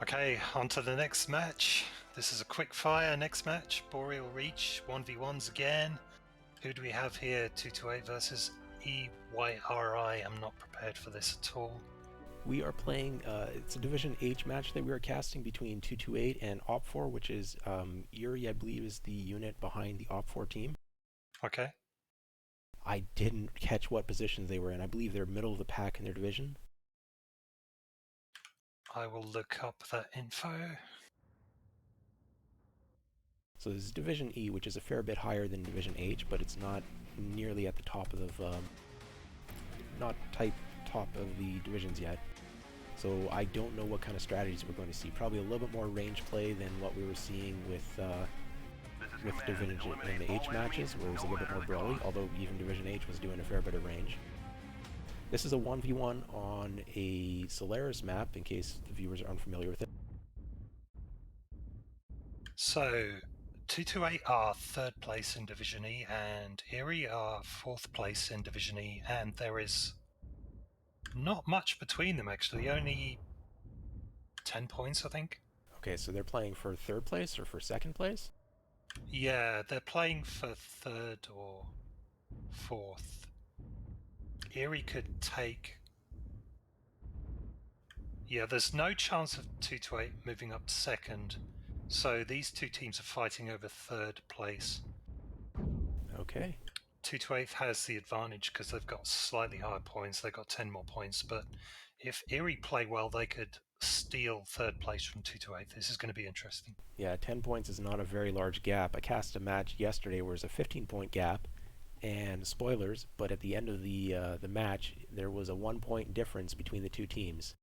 Okay, on to the next match. This is a quick fire next match. Boreal Reach, 1v1s again. Who do we have here? 228 versus EYRI. I'm not prepared for this at all. We are playing, it's a Division H match that we are casting between 228 and OP-4, which is Erie, I believe, is the unit behind the OP-4 team. Okay. I didn't catch what positions they were in. I believe they're middle of the pack in their division. I will look up that info. So this is Division E, which is a fair bit higher than Division H, but it's not nearly at the top of top of the divisions yet. So I don't know what kind of strategies we're going to see. Probably a little bit more range play than what we were seeing with Division in the H matches, where it was a little bit more brawly, although even Division H was doing a fair bit of range. This is a 1v1 on a Solaris map, in case the viewers are unfamiliar with it. So, 228 are 3rd place in Division E, and Erie are 4th place in Division E, and there is not much between them actually, only 10 points I think. Okay, so they're playing for 3rd place or for 2nd place? Yeah, they're playing for 3rd or 4th. Erie could take... Yeah, there's no chance of 228 moving up to 2nd, so these two teams are fighting over 3rd place. Okay. 228 has the advantage because they've got slightly higher points, they've got 10 more points, but if Erie play well, they could steal 3rd place from 228. This is going to be interesting. Yeah, 10 points is not a very large gap. I cast a match yesterday where it was a 15-point gap, and spoilers, but at the end of the match, there was a 1-point difference between the two teams.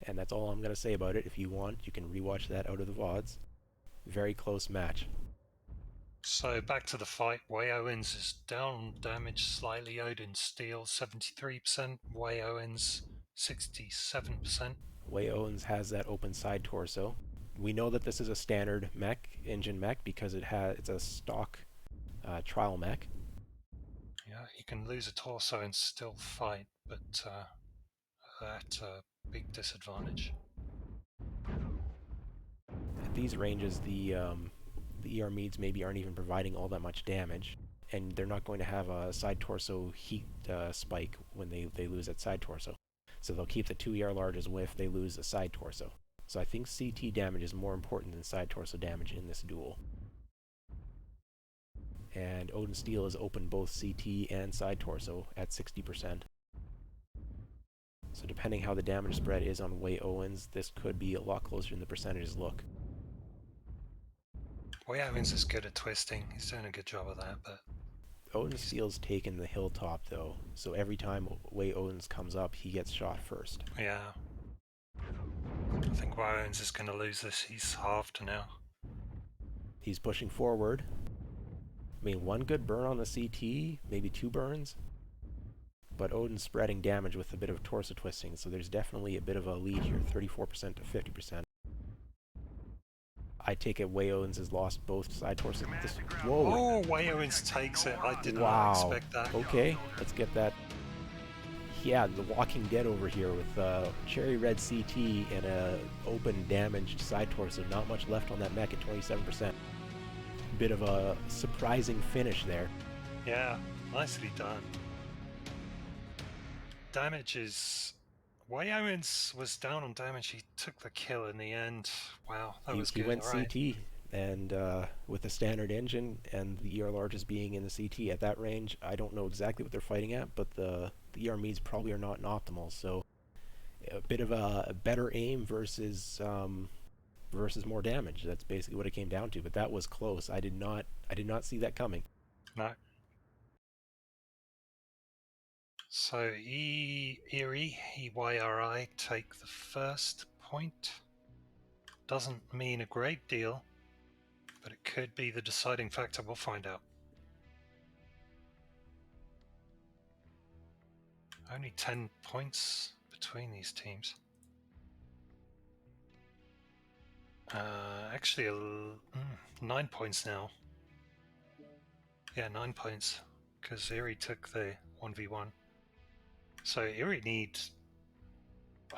And that's all I'm going to say about it. If you want, you can rewatch that out of the VODs. Very close match. So back to the fight. Way Owens is down on damage slightly. Odin steals 73%. Way Owens 67%. Way Owens has that open side torso. We know that this is a standard engine mech, because it's a stock trial mech. Yeah, he can lose a torso and still fight, but at a big disadvantage. At these ranges, the ER Meads maybe aren't even providing all that much damage, and they're not going to have a side torso heat spike when they lose that side torso. So they'll keep the 2 ER larges if they lose a side torso. So I think CT damage is more important than side torso damage in this duel. And Odin Steel has opened both CT and side torso at 60%. So depending how the damage spread is on Way Owens, this could be a lot closer than the percentages look. Way Owens is good at twisting. He's doing a good job of that, but Odin Steel's taken the hilltop though, so every time Way Owens comes up, he gets shot first. yeah. I think Way Owens is going to lose this. He's halved now. He's pushing forward. I mean, 1 good burn on the CT, maybe 2 burns. But Odin's spreading damage with a bit of torso twisting, so there's definitely a bit of a lead here, 34% to 50%. I take it Way Owens has lost both side torsos. Whoa! Oh, Way Owens takes it. I did not expect that. Okay, let's get that. Yeah, the Walking Dead over here with cherry red CT and a open damaged side torso. Not much left on that mech at 27%. Bit of a surprising finish there. Yeah, nicely done. Damage is... Way Owens was down on damage. He took the kill in the end. Wow, that was good. He went right. CT, and with the standard engine and the ER largest being in the CT at that range, I don't know exactly what they're fighting at, but the ER Meads probably are not in optimal, so a bit of a better aim versus more damage. That's basically what it came down to, but that was close. I did not see that coming. No. So Erie, EYRI take the first point. Doesn't mean a great deal, but it could be the deciding factor. We'll find out. Only 10 points between these teams. Actually, 9 points now. Yeah, 9 points, because Erie took the 1v1. So Erie need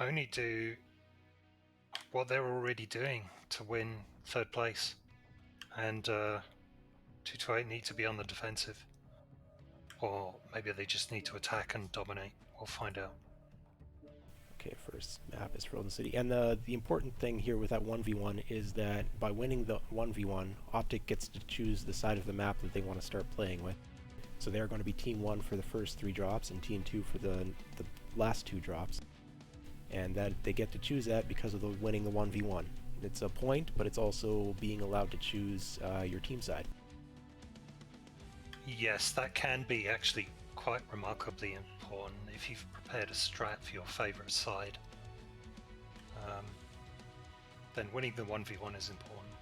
only do what they're already doing to win third place, and 228 need to be on the defensive, or maybe they just need to attack and dominate. We'll find out. Okay, first map is Frozen City. And the important thing here with that 1v1 is that by winning the 1v1, Optic gets to choose the side of the map that they want to start playing with. So they're going to be Team 1 for the first 3 drops and Team 2 for the last 2 drops. And that they get to choose that because of the winning the 1v1. It's a point, but it's also being allowed to choose your team side. Yes, that can be actually quite remarkably important if you've prepared a strat for your favourite side. Then winning the 1v1 is important.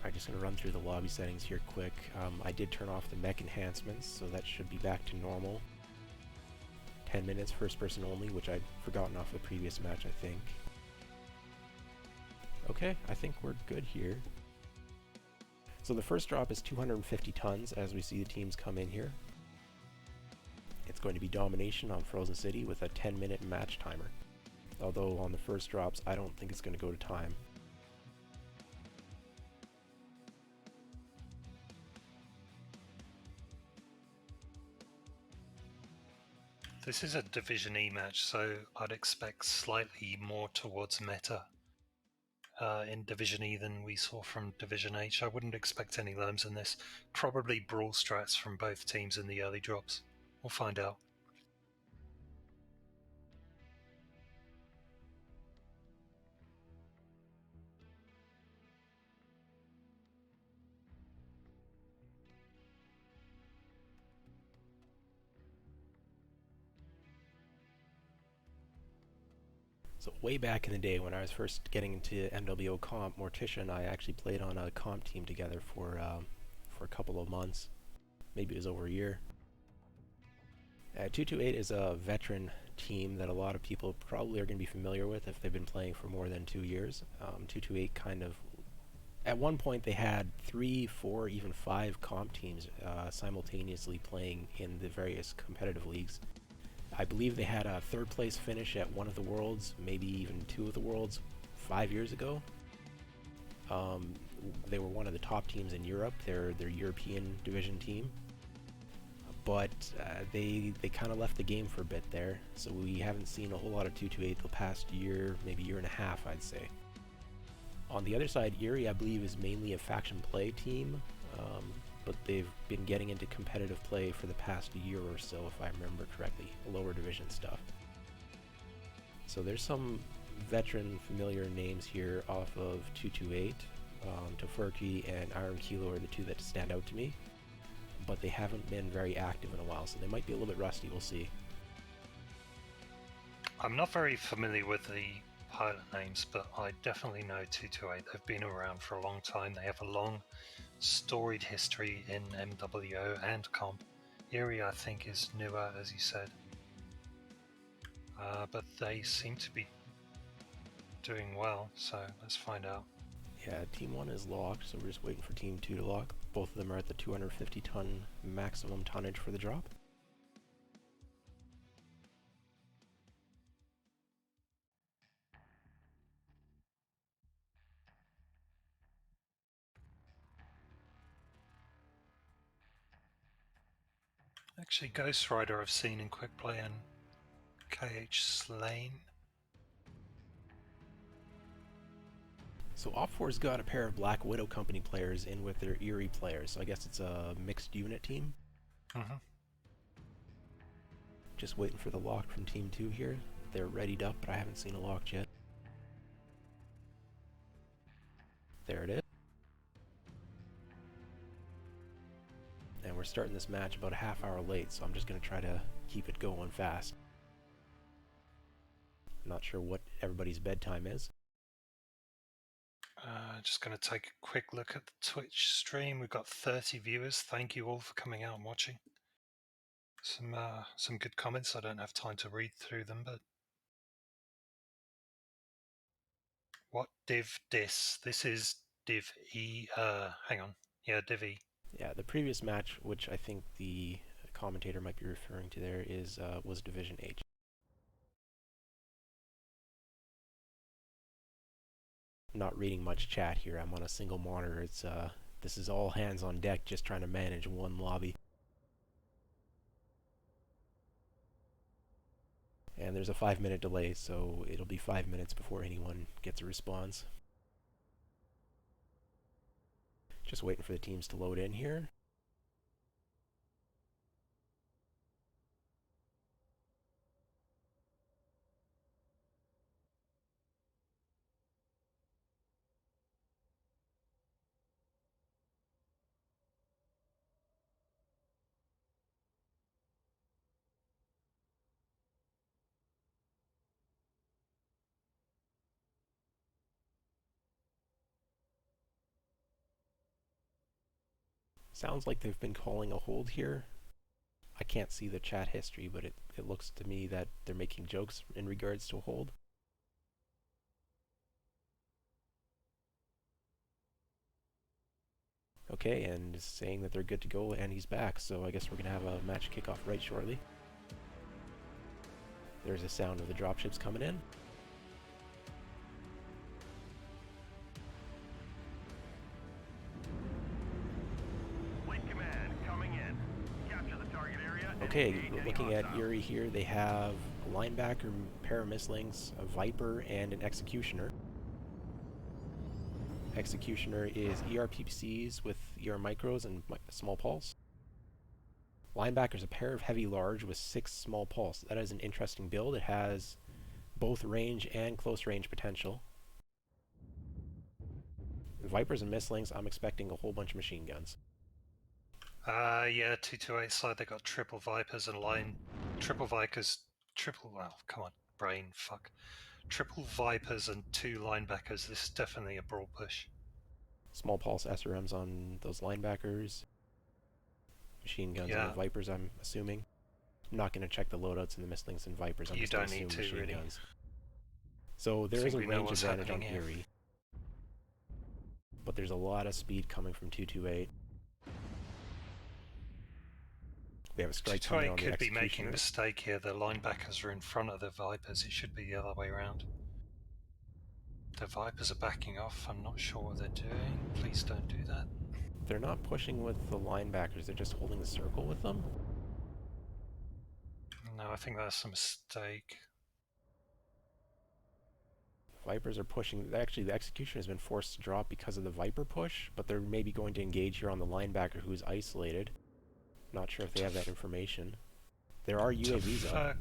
I'm just going to run through the lobby settings here quick. I did turn off the mech enhancements, so that should be back to normal. 10 minutes first person only, which I'd forgotten off the previous match, I think. Okay, I think we're good here. So the first drop is 250 tons as we see the teams come in here. It's going to be Domination on Frozen City with a 10-minute match timer. Although on the first drops, I don't think it's going to go to time. This is a Division E match, so I'd expect slightly more towards meta in Division E than we saw from Division H. I wouldn't expect any loams in this. Probably brawl strats from both teams in the early drops. We'll find out. So way back in the day when I was first getting into MWO comp, Morticia and I actually played on a comp team together for a couple of months. Maybe it was over a year. 228 is a veteran team that a lot of people probably are going to be familiar with if they've been playing for more than 2 years. 228 kind of... At one point they had 3, 4, even 5 comp teams simultaneously playing in the various competitive leagues. I believe they had a 3rd place finish at one of the Worlds, maybe even 2 of the Worlds, 5 years ago. They were one of the top teams in Europe. They're their European division team. But they kind of left the game for a bit there, so we haven't seen a whole lot of 228 the past year, maybe year and a half, I'd say. On the other side, Erie, I believe, is mainly a faction play team, but they've been getting into competitive play for the past year or so, if I remember correctly, lower division stuff. So there's some veteran familiar names here off of 228. Tofurky and Iron Kilo are the 2 that stand out to me, but they haven't been very active in a while, so they might be a little bit rusty, we'll see. I'm not very familiar with the pilot names, but I definitely know 228. They've been around for a long time. They have a long, storied history in MWO and comp. Erie, I think, is newer, as you said. But they seem to be doing well, so let's find out. Yeah, Team 1 is locked, so we're just waiting for Team 2 to lock. Both of them are at the 250 ton maximum tonnage for the drop. Actually, Ghost Rider I've seen in quick play and KH Slain. So OP-4's got a pair of Black Widow Company players in with their Erie players, so I guess it's a mixed unit team. Just waiting for the lock from Team 2 here. They're readied up, but I haven't seen a lock yet. There it is. And we're starting this match about a half hour late, so I'm just going to try to keep it going fast. I'm not sure what everybody's bedtime is. Just going to take a quick look at the Twitch stream. We've got 30 viewers. Thank you all for coming out and watching. Some good comments. I don't have time to read through them, but what div dis? This is div E. Hang on. Yeah, div E. Yeah, the previous match, which I think the commentator might be referring to there was Division H. I'm not reading much chat here. I'm on a single monitor. This is all hands on deck, just trying to manage one lobby. And there's a 5-minute delay, so it'll be 5 minutes before anyone gets a response. Just waiting for the teams to load in here. Sounds like they've been calling a hold here. I can't see the chat history, but it looks to me that they're making jokes in regards to a hold. Okay, and saying that they're good to go, and he's back, so I guess we're going to have a match kickoff right shortly. There's the sound of the dropships coming in. Okay, looking at Erie here, they have a linebacker, pair of misslings, a Viper, and an Executioner. Executioner is ERPCs with ER micros and small pulse. Linebacker's a pair of heavy large with 6 small pulse. That is an interesting build. It has both range and close range potential. Vipers and misslings, I'm expecting a whole bunch of machine guns. Yeah, 228 side, they got triple Vipers and triple Vipers, come on, brain, fuck. Triple Vipers and 2 linebackers, this is definitely a brawl push. Small pulse SRMs on those linebackers. Machine guns on the Vipers, I'm assuming. I'm not going to check the loadouts in the misslings and Vipers, I'm just going to assume machine guns. So there is a range advantage on Erie. But there's a lot of speed coming from 228. We have a strike coming on the Executioner. Could be making a mistake here. The linebackers are in front of the Vipers. It should be the other way around. The Vipers are backing off. I'm not sure what they're doing. Please don't do that. They're not pushing with the linebackers. They're just holding the circle with them. No, I think that's a mistake. Vipers are pushing. Actually, the Executioner has been forced to drop because of the Viper push, but they're maybe going to engage here on the linebacker who's isolated. Not sure if they have that information. There are UAVs up.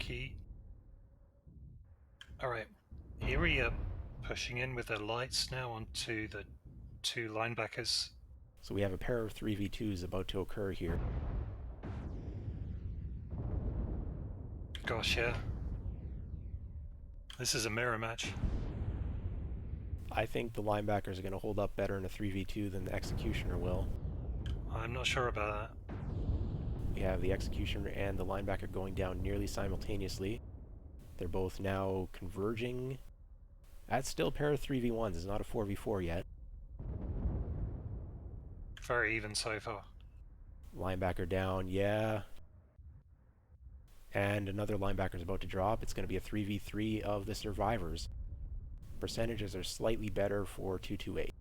Alright. Erie are pushing in with their lights now onto the 2 linebackers. So we have a pair of 3v2s about to occur here. Gosh, yeah. This is a mirror match. I think the linebackers are going to hold up better in a 3v2 than the Executioner will. I'm not sure about that. We have the Executioner and the linebacker going down nearly simultaneously. They're both now converging. That's still a pair of 3v1s. It's not a 4v4 yet. Very even so far. Linebacker down, yeah. And another linebacker is about to drop. It's going to be a 3v3 of the survivors. Percentages are slightly better for 228.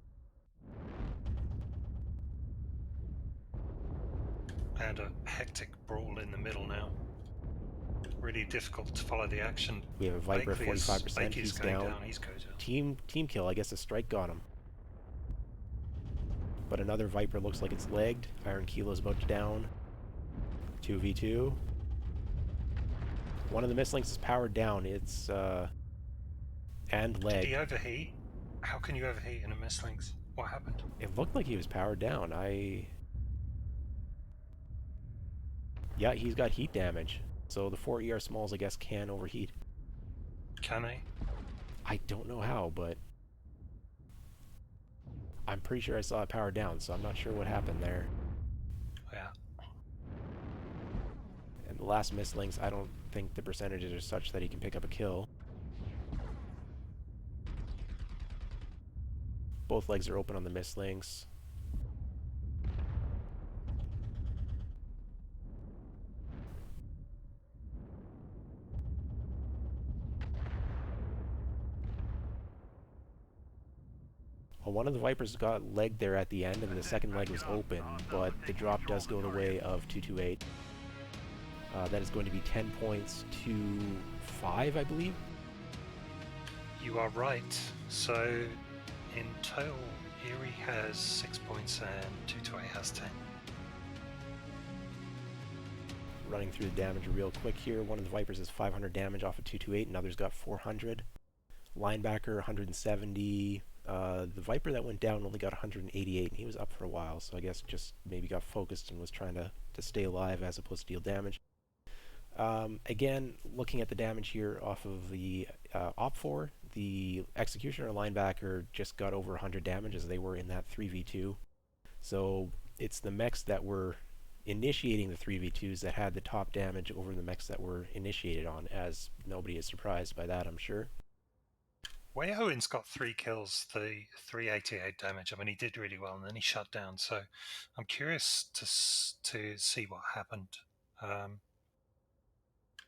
And a hectic brawl in the middle now. Really difficult to follow the action. We have a Viper at 45%. He's down. He's going down. Team kill. I guess a strike got him. But another Viper looks like it's legged. Iron Kilo's about to down. 2v2. One of the mislinks is powered down. It's and legged. Did he overheat? How can you overheat in a mislinks? What happened? It looked like he was powered down. Yeah, he's got heat damage. So the 4 ER smalls, I guess, can overheat. Can they? I don't know how, but I'm pretty sure I saw it powered down, so I'm not sure what happened there. Yeah. And the last mislinks, I don't think the percentages are such that he can pick up a kill. Both legs are open on the mislinks. One of the Vipers got legged there at the end, and the second leg was open, but the drop does go the way of 228. That is going to be 10 points to 5, I believe. You are right. So in total, Erie has 6 points and 228 has 10. Running through the damage real quick here. One of the Vipers has 500 damage off of 228, another's got 400. Linebacker, 170. The Viper that went down only got 188, and he was up for a while, so I guess just maybe got focused and was trying to stay alive as opposed to deal damage. Again, looking at the damage here off of the OP-4, the Executioner linebacker just got over 100 damage as they were in that 3v2. So it's the mechs that were initiating the 3v2s that had the top damage over the mechs that were initiated on, as nobody is surprised by that, I'm sure. Wei Owen's got 3 kills, the 388 damage. I mean, he did really well, and then he shut down. So I'm curious to see what happened.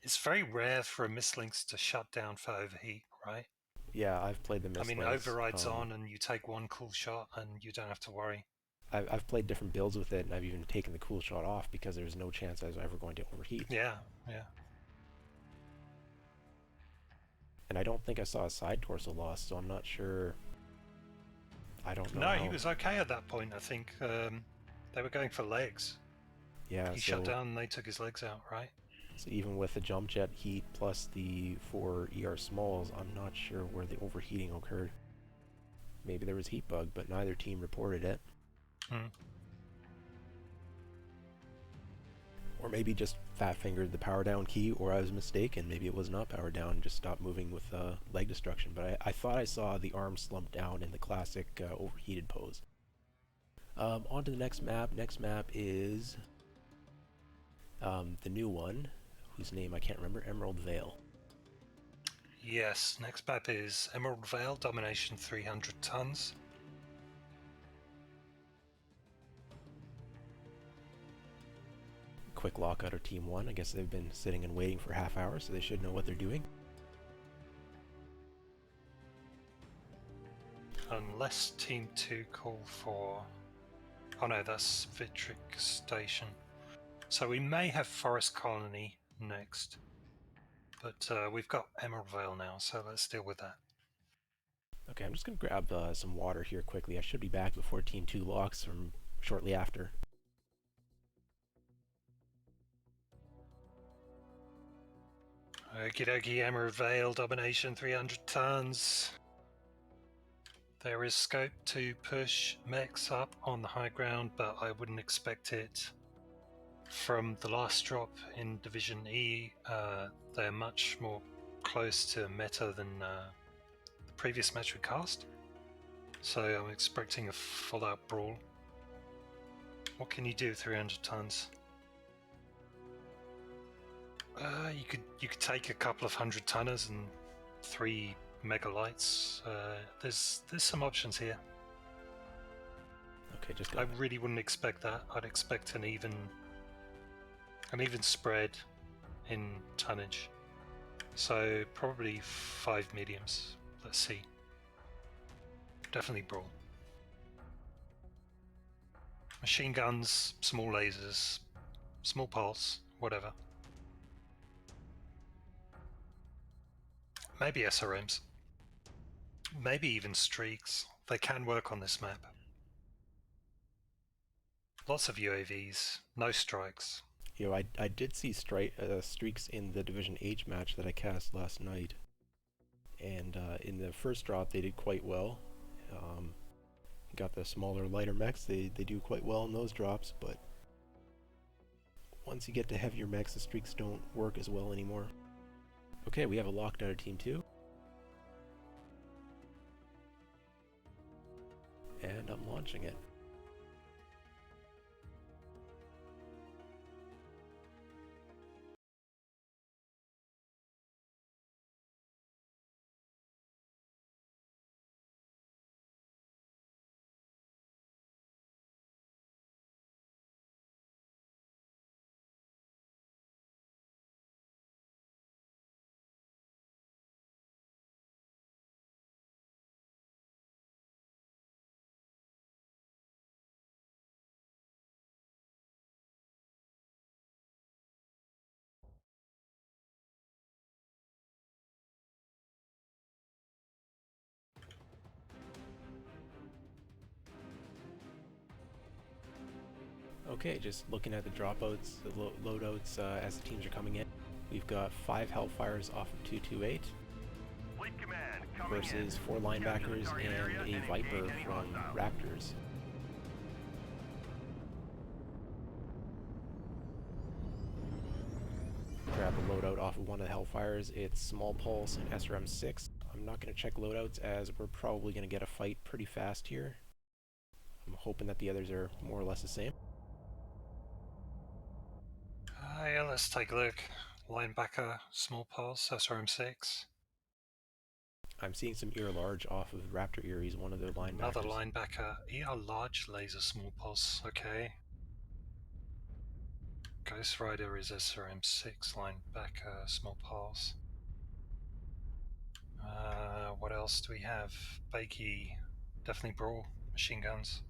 It's very rare for a mislinks to shut down for overheat, right? Yeah, I've played the I mean, mislinks. override's on, and you take one cool shot, and you don't have to worry. I've played different builds with it, and I've even taken the cool shot off because there's no chance I was ever going to overheat. Yeah, yeah. And I don't think I saw a side torso loss, so I'm not sure. I don't know. No, he was okay at that point. I think they were going for legs. Yeah, He shut down, and they took his legs out, right? So even with the jump jet heat plus the 4 ER smalls, I'm not sure where the overheating occurred. Maybe there was heat bug, but neither team reported it. Or maybe just fat fingered the power down key, or I was mistaken. Maybe it was not power down and just stopped moving with leg destruction. But I thought I saw the arm slump down in the classic overheated pose. On to the next map. Next map is the new one, whose name I can't remember, Emerald Vale. Yes, next map is Emerald Vale, Domination 300 tons. Quick lockout of Team 1. I guess they've been sitting and waiting for half hour, so they should know what they're doing. Unless Team 2 call for... Oh no, that's Vitric Station. So we may have Forest Colony next. But we've got Emerald Vale now, so let's deal with that. Okay, I'm just going to grab some water here quickly. I should be back before Team 2 locks from shortly after. Okie dokie, Emerald Vale, Domination 300 tons. There is scope to push mechs up on the high ground, but I wouldn't expect it. From the last drop in Division E, they're much more close to meta than the previous match we cast. So I'm expecting a full-out brawl. What can you do with 300 tons? You could take a couple of 100-tonners and 3 megalights. There's some options here. Okay, just I really wouldn't expect that. I'd expect an even spread in tonnage. So probably 5 mediums. Let's see. Definitely brawl. Machine guns, small lasers, small pulse, whatever. Maybe SRMs. Maybe even streaks. They can work on this map. Lots of UAVs, no strikes. You know, I did see streaks in the Division H match that I cast last night. And in the first drop, they did quite well. Got the smaller, lighter mechs, they do quite well in those drops, but once you get to heavier mechs, the streaks don't work as well anymore. Okay, we have a lockdown of Team 2. And I'm launching it. Okay, just looking at the dropouts, the loadouts as the teams are coming in. We've got 5 Hellfires off of 228 versus 4 linebackers and a Viper from Raptors. Grab a loadout off of one of the Hellfires. It's Small Pulse and SRM-6. I'm not going to check loadouts as we're probably going to get a fight pretty fast here. I'm hoping that the others are more or less the same. Yeah, let's take a look. Linebacker, small pulse, SRM-6. I'm seeing some ear large off of Raptor Erie's, one of their linebackers. Another linebacker, ER large, laser, small pulse, okay. Ghost Rider is SRM-6, linebacker, small pulse. What else do we have? Bakey, definitely Brawl, machine guns.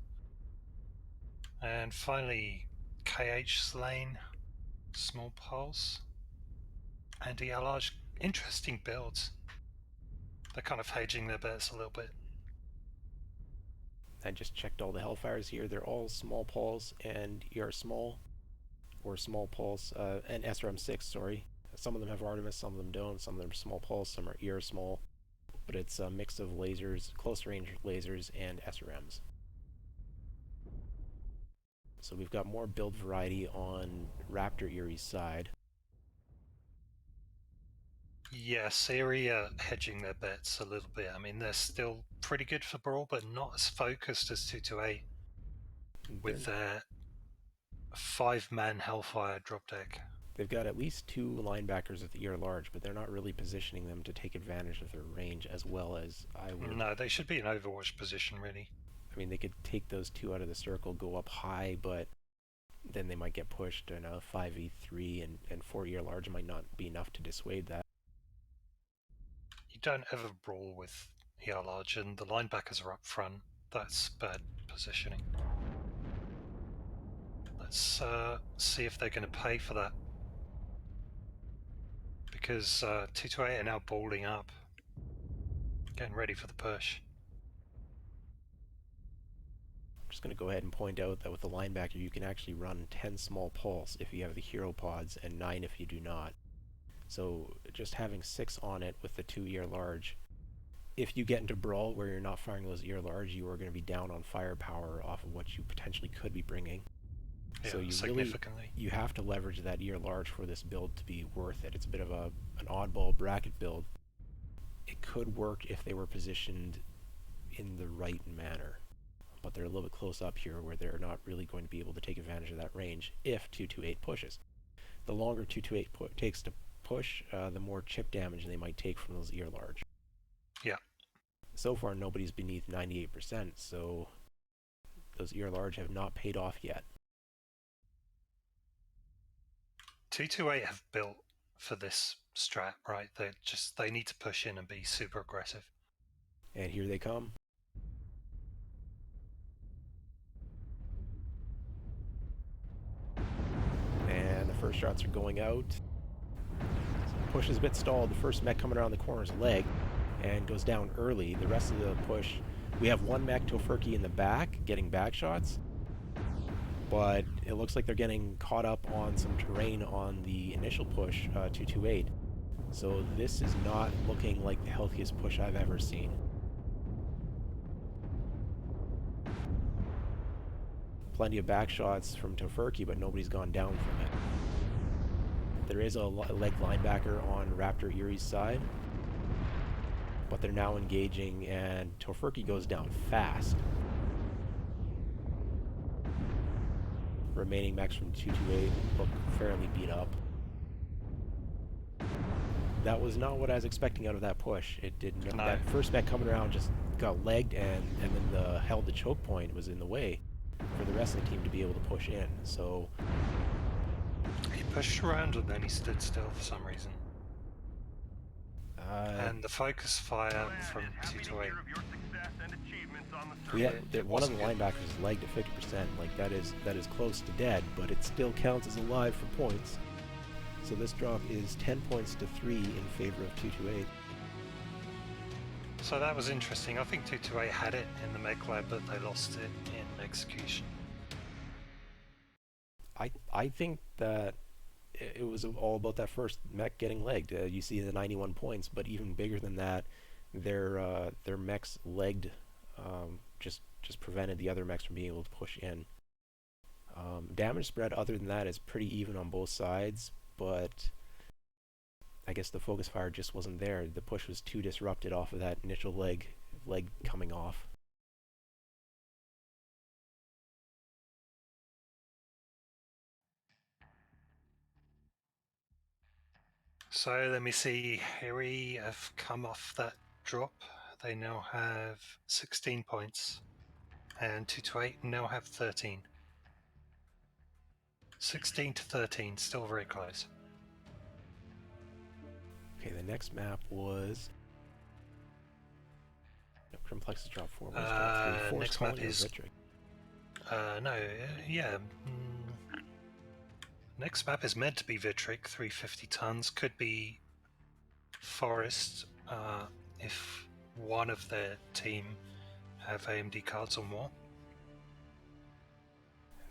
And finally, KH Slane, small pulse. And ER large, interesting builds. They're kind of hedging their bets a little bit. I just checked all the Hellfires here. They're all small pulse and ER small, or small pulse, and SRM-6, sorry. Some of them have Artemis, some of them don't. Some of them are small pulse, some are ER small. But it's a mix of lasers, close range lasers, and SRMs. So we've got more build variety on Raptor Erie's side. Yes, Erie are hedging their bets a little bit. I mean, they're still pretty good for Brawl, but not as focused as 228 with their 5-man Hellfire drop deck. They've got at least 2 linebackers at the ER large, but they're not really positioning them to take advantage of their range as well as I would. No, they should be in Overwatch position, really. I mean, they could take those 2 out of the circle, go up high, but then they might get pushed in a 5v3, and 4 ER large might not be enough to dissuade that. You don't ever brawl with ER large, and the linebackers are up front. That's bad positioning. Let's see if they're going to pay for that. Because 228 are now balling up, getting ready for the push. I'm just going to go ahead and point out that with the linebacker, you can actually run 10 small pulse if you have the hero pods, and 9 if you do not. So just having 6 on it with the 2 ER large, if you get into Brawl where you're not firing those ER large, you are going to be down on firepower off of what you potentially could be bringing. Yeah, so you significantly. You have to leverage that ER large for this build to be worth it. It's a bit of an oddball bracket build. It could work if they were positioned in the right manner, but they're a little bit close up here where they're not really going to be able to take advantage of that range if 228 pushes. The longer 228 takes to push, the more chip damage they might take from those ER large. Yeah. So far, nobody's beneath 98%, so those ER large have not paid off yet. 228 have built for this strat, right? They need to push in and be super aggressive. And here they come. And the first shots are going out. Push is a bit stalled. The first mech coming around the corner's leg and goes down early. The rest of the push, we have 1 mech Tofurky in the back getting back shots, but it looks like they're getting caught up on some terrain on the initial push, 228. So this is not looking like the healthiest push I've ever seen. Plenty of back shots from Tofurky, but nobody's gone down from it. There is a leg linebacker on Raptor Erie's side, but they're now engaging, and Tofurky goes down fast. Remaining mechs from 228 look fairly beat up. That was not what I was expecting out of that push. It didn't. No. That first mech coming around just got legged, and then held the choke point was in the way for the rest of the team to be able to push in. So he pushed around and then he stood still for some reason. And the focus fire from 228. One of the linebackers legged at 50%. Like that is close to dead, but it still counts as alive for points. So this drop is 10 points to 3 in favor of 228. So that was interesting. I think 228 had it in the mech lab, but they lost it in execution. I think that it was all about that first mech getting legged. You see the 91 points, but even bigger than that, their mechs legged just prevented the other mechs from being able to push in. Damage spread other than that is pretty even on both sides, but I guess the focus fire just wasn't there. The push was too disrupted off of that initial leg coming off. So let me see. Erie have come off that drop. They now have 16 points, and 228 now have 13. 16 to 13, still very close. Okay, the next map was Plexus drop 4. Where's drop 3? Forest Next map Colony or is Vitric? no, yeah. Next map is meant to be Vitric, 350 tons. Could be Forest if one of their team have AMD cards or more.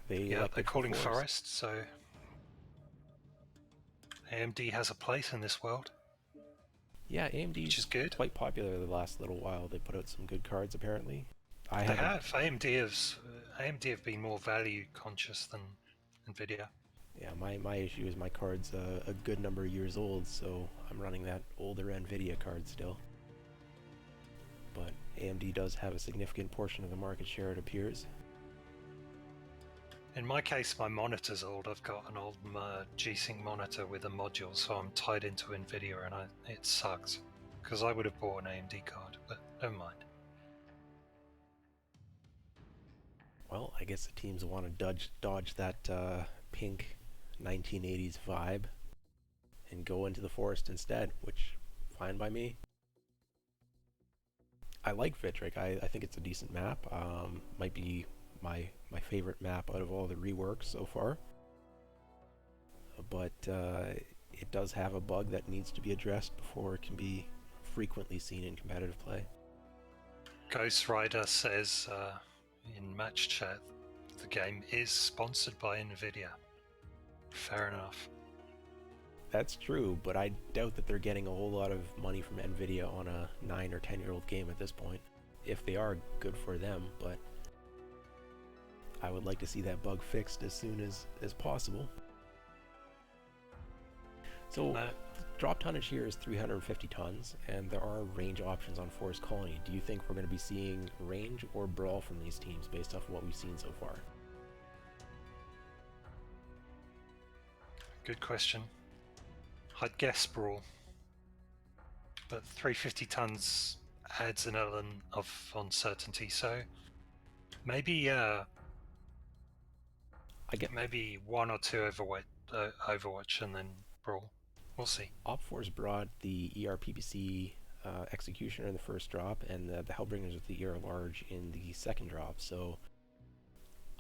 They're calling Forest, so AMD has a place in this world. Yeah, AMD's good. Quite popular the last little while. They put out some good cards apparently. They have. AMD have been more value conscious than Nvidia. Yeah, my issue is my card's a good number of years old, so I'm running that older Nvidia card still. But AMD does have a significant portion of the market share, it appears. In my case, my monitor's old. I've got an old G-Sync monitor with a module, so I'm tied into Nvidia, and it sucks because I would have bought an AMD card, but never mind. Well, I guess the teams want to dodge that pink 1980s vibe and go into the forest instead, which fine by me. I like Vitric. I think it's a decent map. Might be my favorite map out of all the reworks so far. But it does have a bug that needs to be addressed before it can be frequently seen in competitive play. Ghost Rider says in match chat, the game is sponsored by Nvidia. Fair enough. That's true, but I doubt that they're getting a whole lot of money from Nvidia on a 9 or 10-year-old game at this point. If they are, good for them, but I would like to see that bug fixed as soon as possible. So, drop tonnage here is 350 tons, and there are range options on Forest Colony. Do you think we're going to be seeing range or brawl from these teams based off of what we've seen so far? Good question. I'd guess brawl, but 350 tons adds an element of uncertainty, so maybe maybe one or two Overwatch and then brawl. We'll see. OP-4's brought the ERPPC Executioner in the first drop, and the Hellbringers with the ER Large in the second drop, so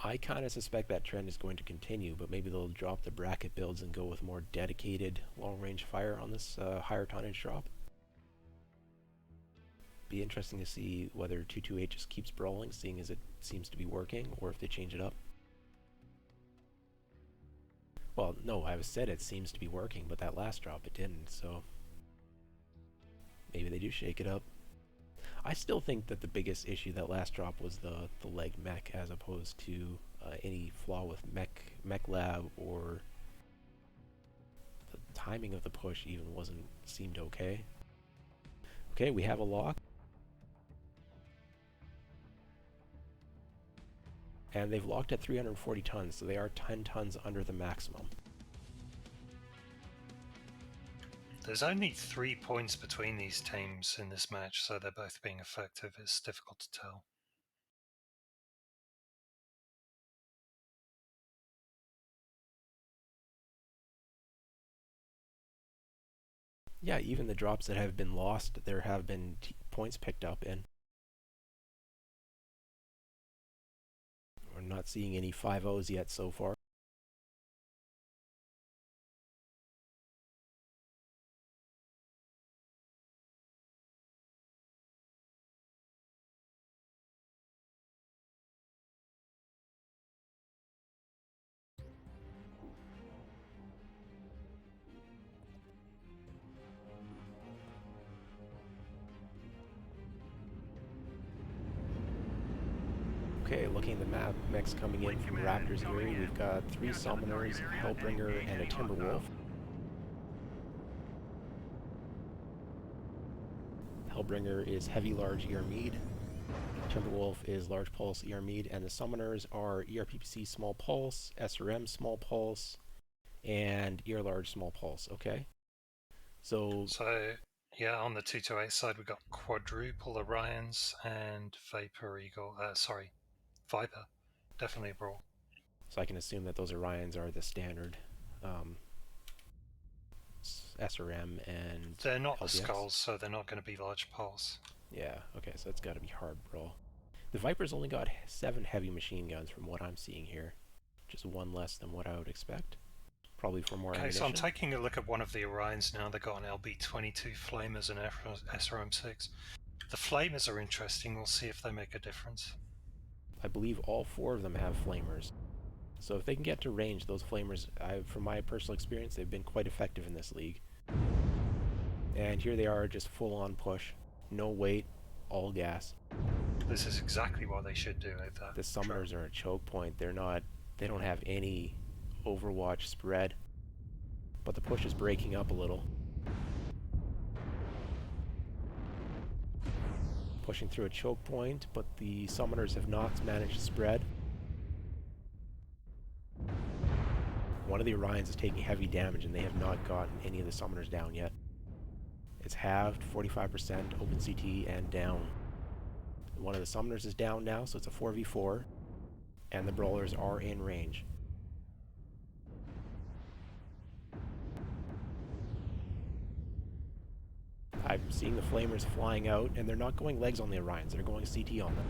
I kind of suspect that trend is going to continue, but maybe they'll drop the bracket builds and go with more dedicated long-range fire on this higher tonnage drop. Be interesting to see whether 228 just keeps brawling, seeing as it seems to be working, or if they change it up. Well, no, I said it seems to be working, but that last drop it didn't, so maybe they do shake it up. I still think that the biggest issue that last drop was the leg mech, as opposed to any flaw with mech lab, or the timing of the push even seemed okay. Okay, we have a lock. And they've locked at 340 tons, so they are 10 tons under the maximum. There's only 3 points between these teams in this match, so they're both being effective. It's difficult to tell. Yeah, even the drops that have been lost, there have been points picked up in. We're not seeing any 5-0s yet so far. Okay, looking at the map, mechs coming in from Raptor's Eyrie, we've got 3 Summoners, Hellbringer, and a Timberwolf. Hellbringer is Heavy Large ER Mead. Timberwolf is Large Pulse ER Mead, and the Summoners are ERPPC Small Pulse, SRM Small Pulse, and ER Large Small Pulse. Okay. So yeah, on the 228 side we've got Quadruple Orions and Viper. Definitely a brawl. I can assume that those Orions are the standard SRM and They're not the LBX. skulls, so they're not going to be large pulse. Yeah, okay, so it's got to be hard brawl. The Viper's only got 7 heavy machine guns from what I'm seeing here. Just 1 less than what I would expect. Probably for more ammunition. So I'm taking a look at one of the Orions now. They've got an LB-22 Flamers and SRM-6. The Flamers are interesting. We'll see if they make a difference. I believe all 4 of them have Flamers. So if they can get to range, those Flamers, from my personal experience, they've been quite effective in this league. And here they are, just full-on push. No weight, all gas. This is exactly what they should do with that. The Summoners are a choke point. They don't have any Overwatch spread. But the push is breaking up a little. Pushing through a choke point, but the Summoners have not managed to spread. One of the Orions is taking heavy damage, and they have not gotten any of the Summoners down yet. It's halved, 45%, open CT, and down. One of the Summoners is down now, so it's a 4v4, and the Brawlers are in range. I'm seeing the Flamers flying out, and they're not going legs on the Orions, they're going CT on them.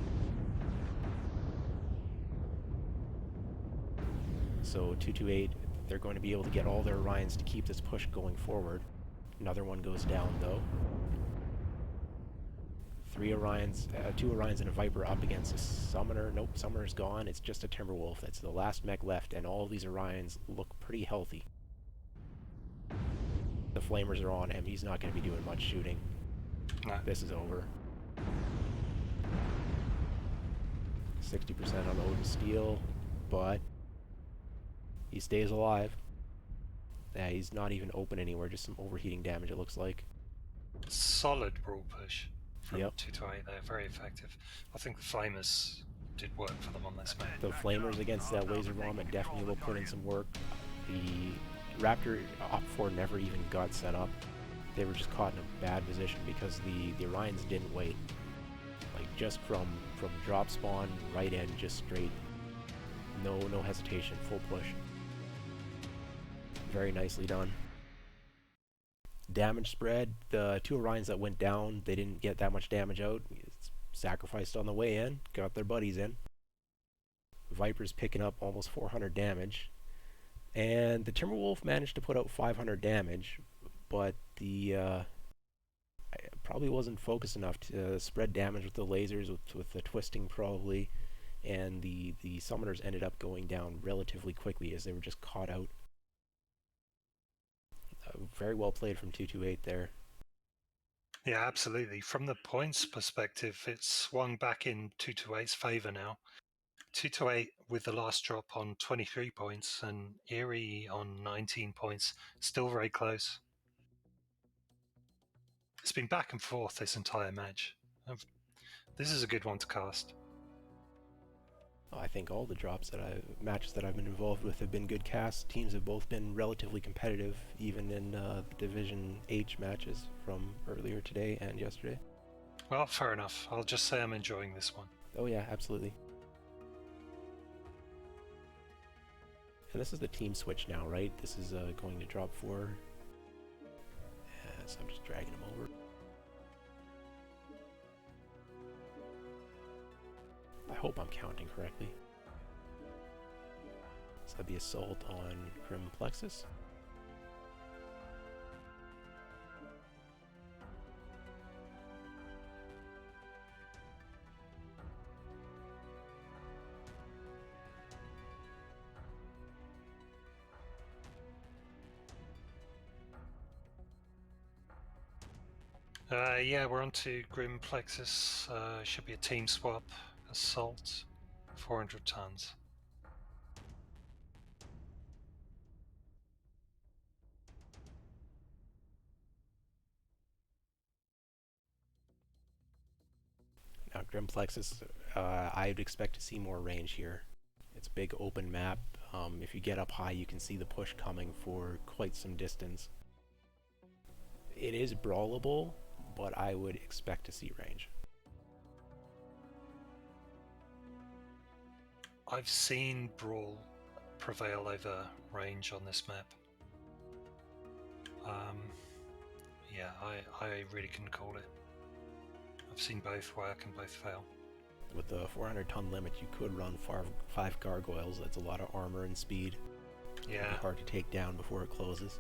So 228, they're going to be able to get all their Orions to keep this push going forward. Another one goes down though. 2 Orions and a Viper up against a Summoner. Nope, Summoner's gone. It's just a Timberwolf. That's the last mech left, and all of these Orions look pretty healthy. The Flamers are on him. He's not going to be doing much shooting. No. This is over. 60% on the Odin Steel, but he stays alive. Yeah, he's not even open anywhere, just some overheating damage it looks like. Solid brawl push from Yep. 228. They're very effective. I think the Flamers did work for them on this map. The Flamers against that laser vomit definitely will put in some work. The Raptor OP-4 never even got set up. They were just caught in a bad position because the Orions didn't wait. Like just from drop spawn right in, just straight. No hesitation, full push. Very nicely done. Damage spread, the 2 Orions that went down, they didn't get that much damage out. It's sacrificed on the way in, got their buddies in. Viper's picking up almost 400 damage. And the Timberwolf managed to put out 500 damage, but the probably wasn't focused enough to spread damage with the lasers, with the twisting probably, and the Summoners ended up going down relatively quickly as they were just caught out. Very well played from 228 there. Yeah, absolutely. From the points perspective, it's swung back in 228's favour now. 228 with the last drop on 23 points and Eyrie on 19 points. Still very close. It's been back and forth this entire match. This is a good one to cast. I think all the matches that I've been involved with have been good casts. Teams have both been relatively competitive, even in Division H matches from earlier today and yesterday. Well, fair enough. I'll just say I'm enjoying this one. Oh yeah, absolutely. And this is the team switch now, right? This is going to drop 4. So I'm just dragging him over. I hope I'm counting correctly. So that'd be assault on Grim Plexus. Yeah, we're on to Grim Plexus. Should be a team swap. Assault 400 tons. Now, Grim Plexus, I'd expect to see more range here. It's a big open map. If you get up high, you can see the push coming for quite some distance. It is brawlable, but I would expect to see range. I've seen brawl prevail over range on this map. Yeah, I really couldn't call it. I've seen both work and both fail. With the 400-ton limit, you could run 5 gargoyles. That's a lot of armor and speed. Yeah. It'd be hard to take down before it closes.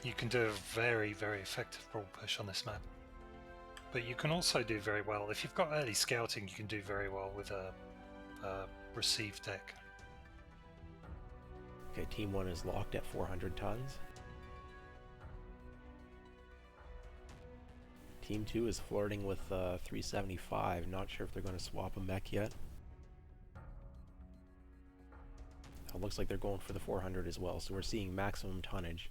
You can do a very, very effective brawl push on this map. But you can also do very well, if you've got early scouting, you can do very well with a receive deck. Okay, Team 1 is locked at 400 tons. Team 2 is flirting with 375. Not sure if they're going to swap a mech yet. It looks like they're going for the 400 as well, so we're seeing maximum tonnage.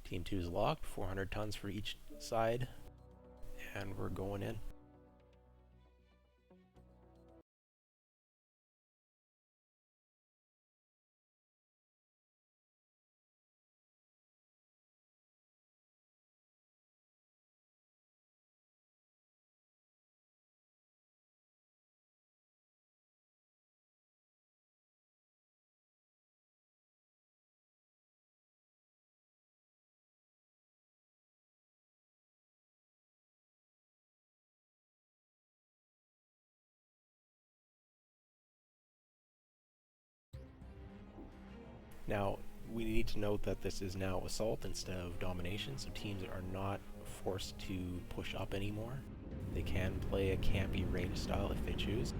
Team 2 is locked, 400 tons for each side, and we're going in. Now, we need to note that this is now assault instead of domination, so teams are not forced to push up anymore. They can play a campy range style if they choose.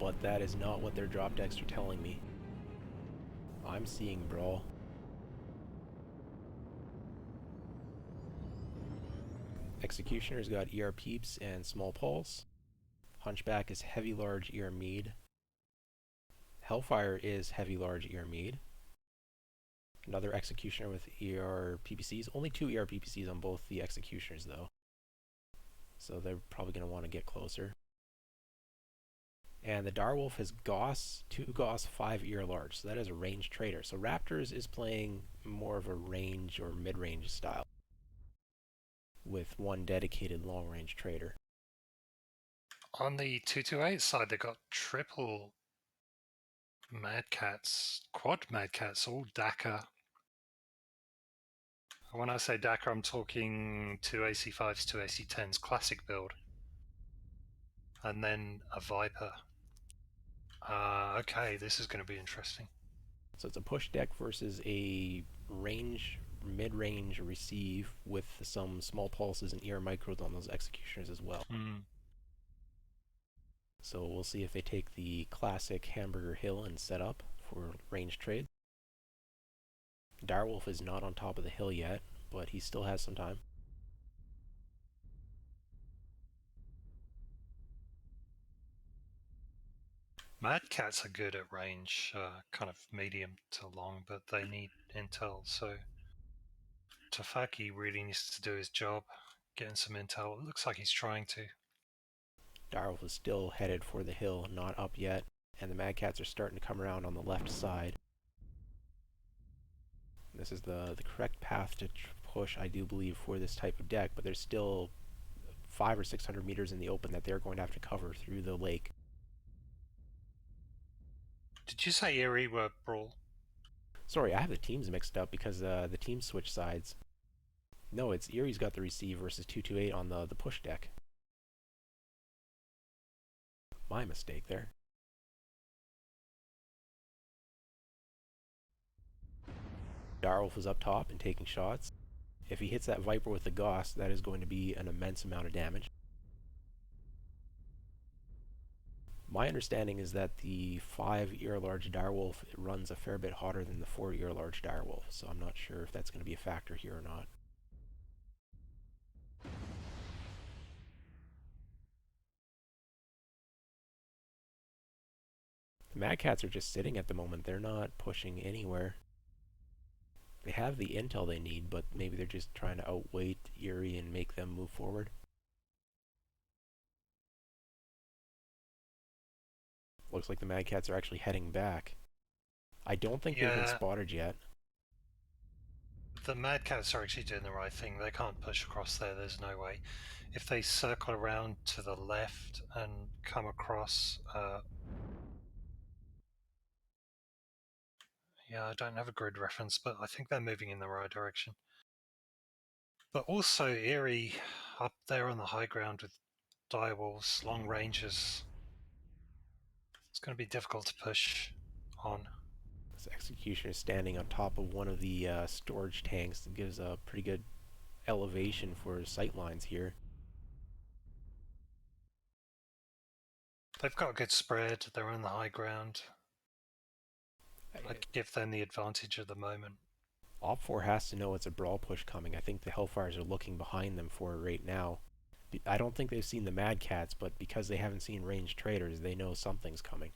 But that is not what their drop decks are telling me. I'm seeing brawl. Executioner's got ER Peeps and Small Pulse. Hunchback is Heavy Large ER Mead. Hellfire is Heavy Large ER Mead. Another Executioner with ER PPCs. Only 2 ER PPCs on both the Executioners though. So they're probably going to want to get closer. And the Direwolf has Goss, 2 Goss, 5 ER Large. So that is a range trader. So Raptors is playing more of a range or mid-range style, with 1 dedicated long-range trader. On the 228 side, they got triple Mad Cats, quad Mad Cats, all Dakar. When I say Dakar, I'm talking 2 AC5s, 2 AC10s, classic build. And then a Viper. Okay, this is going to be interesting. So it's a push deck versus a range, mid-range receive with some small pulses and ER micros on those executioners as well. So we'll see if they take the classic Hamburger Hill and set up for range trade. Direwolf is not on top of the hill yet, but he still has some time. Mad Cats are good at range, kind of medium to long, but they need intel, so Tafaki really needs to do his job, getting some intel. It looks like he's trying to. Direwolf is still headed for the hill, not up yet, and the Mad Cats are starting to come around on the left side. This is the correct path to push, I do believe, for this type of deck, but there's still 500 or 600 meters in the open that they're going to have to cover through the lake. Did you say Erie were brawl? Sorry, I have the teams mixed up because the teams switch sides. No, it's Erie's got the receive versus 228 on the push deck. My mistake there. Direwolf is up top and taking shots. If he hits that Viper with the Gauss, that is going to be an immense amount of damage. My understanding is that the 5-ear large direwolf runs a fair bit hotter than the 4-ear large direwolf, so I'm not sure if that's going to be a factor here or not. The Mad Cats are just sitting at the moment. They're not pushing anywhere. They have the intel they need, but maybe they're just trying to outweight Eerie and make them move forward. Looks like the Mad Cats are actually heading back. I don't think they've been Yeah, spotted yet. the Mad Cats are actually doing the right thing. They can't push across there, there's no way. If they circle around to the left and come across, yeah, I don't have a grid reference, but I think they're moving in the right direction. But also Eerie up there on the high ground with direwolves, long ranges. It's going to be difficult to push on. This Executioner is standing on top of one of the storage tanks that gives a pretty good elevation for sight lines here. They've got a good spread, they're on the high ground. I'd give them the advantage at the moment. OP-4 has to know it's a brawl push coming. I think the Hellfires are looking behind them for it right now. I don't think they've seen the Mad Cats, but because they haven't seen ranged traders, they know something's coming.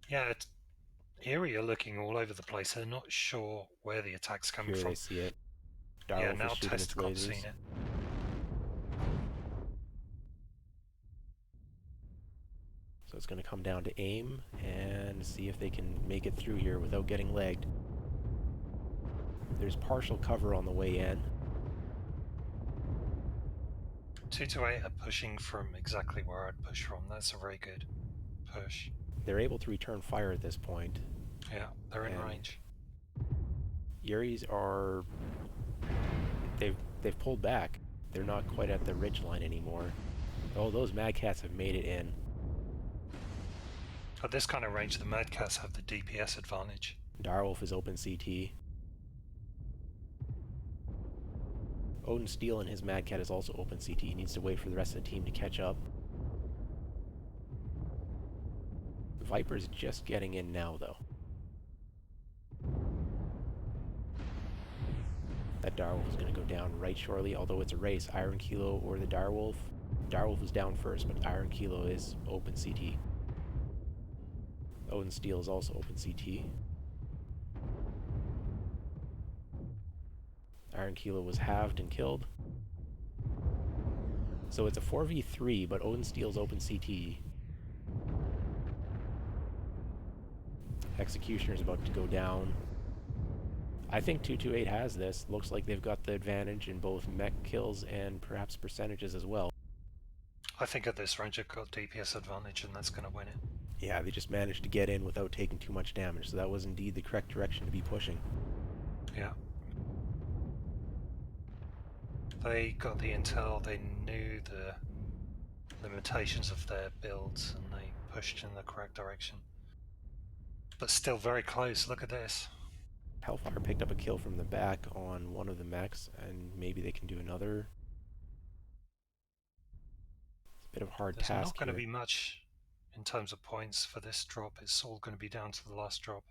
Yeah, it's Eerie are looking all over the place. They're not sure where the attack's coming Here they from. see it. Yeah, Direwolf is now shooting its Testacop's seen lasers. it. So it's going to come down to aim and see if they can make it through here without getting legged. There's partial cover on the way in. 228 are pushing from exactly where I'd push from. That's a very good push. They're able to return fire at this point. Yeah, they're in range. Yeris are... They've pulled back. They're not quite at the ridge line anymore. Oh, those Mad Cats have made it in. At this kind of range, the Mad Cats have the DPS advantage. Direwolf is open CT. Odin Steel and his Mad Cat is also open CT. He needs to wait for the rest of the team to catch up. Viper's just getting in now, though. That Direwolf is going to go down right shortly, although it's a race. Iron Kilo or the Direwolf. Direwolf is down first, but Iron Kilo is open CT. Odin Steel is also open CT. Iron Kilo was halved and killed. So it's a 4v3, but Odin Steel's open CT. Executioner's about to go down. I think 228 has this. Looks like they've got the advantage in both mech kills and perhaps percentages as well. I think at this range, I've got DPS advantage, and that's going to win it. Yeah, they just managed to get in without taking too much damage, so that was indeed the correct direction to be pushing. Yeah. They got the intel, they knew the limitations of their builds, and they pushed in the correct direction. But still very close, look at this. Hellfire picked up a kill from the back on one of the mechs, and maybe they can do another. It's a bit of a hard There's task not going to here. be much in terms of points for this drop. It's all going to be down to the last drop.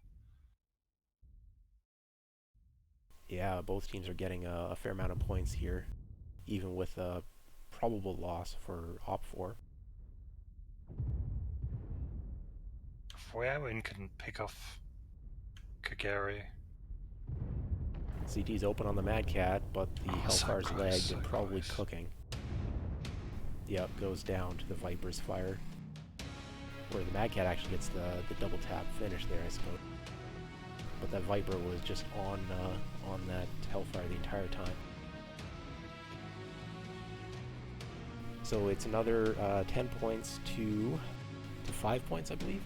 Yeah, both teams are getting a fair amount of points here, even with a probable loss for OP-4. Fueawin can pick off Kagari. CT's open on the Mad Cat, but the Hellfire's so lagged so and probably close. cooking. Yep, goes down to the Viper's fire. Where the Mad Cat actually gets the double tap finish there, I suppose. But that Viper was just on that Hellfire the entire time. So it's another 10 points to 5 points, I believe.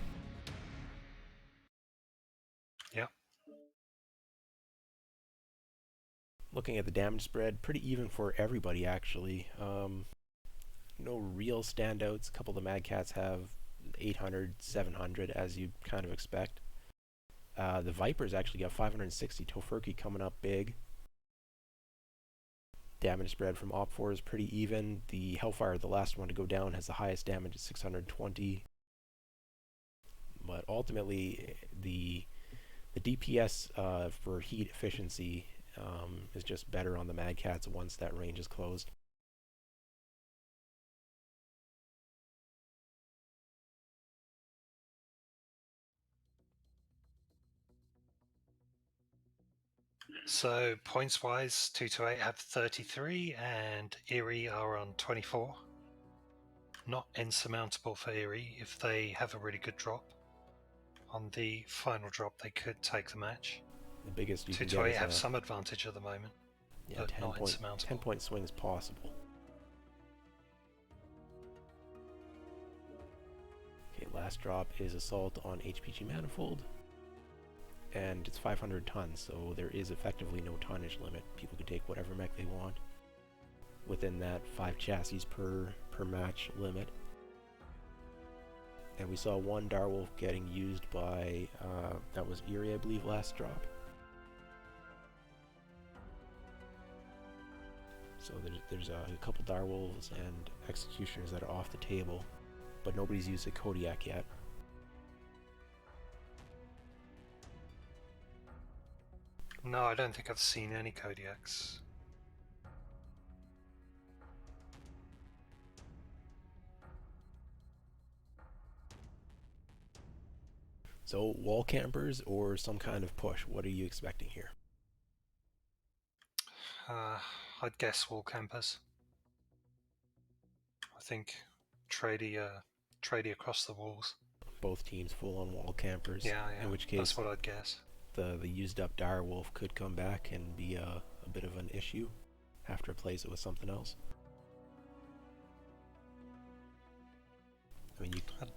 Yep. Looking at the damage spread, pretty even for everybody, actually. No real standouts. A couple of the Mad Cats have 800, 700, as you'd kind of expect. The Vipers actually got 560. Tofurky coming up big. Damage spread from OP-4 is pretty even. The Hellfire, the last one to go down, has the highest damage at 620. But ultimately, the DPS for heat efficiency is just better on the Mad Cats once that range is closed. So points-wise, 228 have 33 and Erie are on 24. Not insurmountable for Erie. If they have a really good drop on the final drop, they could take the match. The biggest you can get 228 is have some advantage at the moment, but not insurmountable. 10-point swing is possible. Okay, last drop is Assault on HPG Manifold, and it's 500 tons, so there is effectively no tonnage limit. People can take whatever mech they want within that 5 chassis per match limit. And we saw one Direwolf getting used by, that was Erie, I believe, last drop. So there's a couple Direwolves and Executioners that are off the table, but nobody's used a Kodiak yet. No, I don't think I've seen any Kodiaks. So wall campers or some kind of push, what are you expecting here? I'd guess wall campers. I think tradie across the walls. Both teams full on wall campers. Yeah. In which case, that's what I'd guess. The used up Direwolf could come back and be a bit of an issue. Have to replace it with something else. I mean,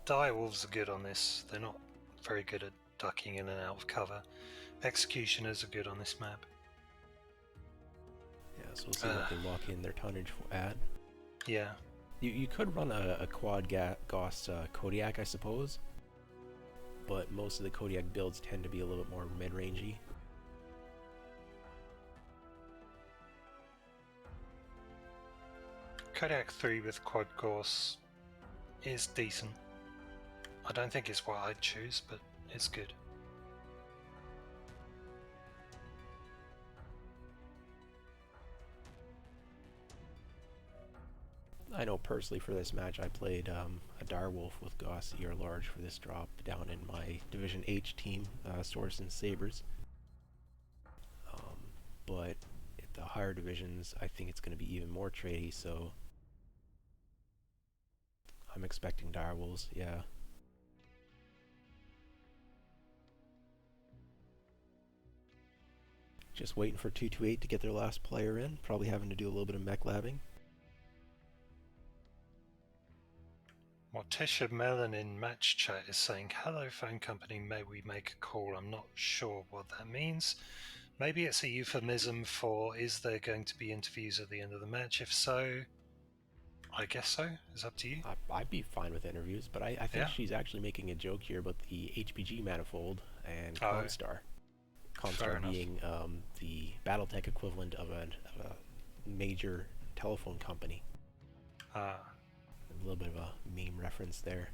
Direwolves are good on this. They're not very good at ducking in and out of cover. Executioners are good on this map. Yeah, so we'll see what they lock in their tonnage at. Yeah. You could run a quad Gauss Kodiak, I suppose, but most of the Kodiak builds tend to be a little bit more mid-rangey. Kodiak 3 with quad Gauss is decent. I don't think it's what I'd choose, but it's good. I know personally for this match I played a Direwolf with Gauss ER large for this drop down in my Division H team, Swords and Sabres. But at the higher divisions I think it's going to be even more tradey, so I'm expecting Direwolves, yeah. Just waiting for 228 to get their last player in, probably having to do a little bit of mech labbing. Morticia Mellon in match chat is saying, "Hello phone company, may we make a call?" I'm not sure what that means. Maybe it's a euphemism for, is there going to be interviews at the end of the match? If so, I guess so. It's up to you. I'd be fine with interviews, but I think she's actually making a joke here about the HPG Manifold and Comstar. Comstar being the Battletech equivalent of a major telephone company. A little bit of a meme reference there.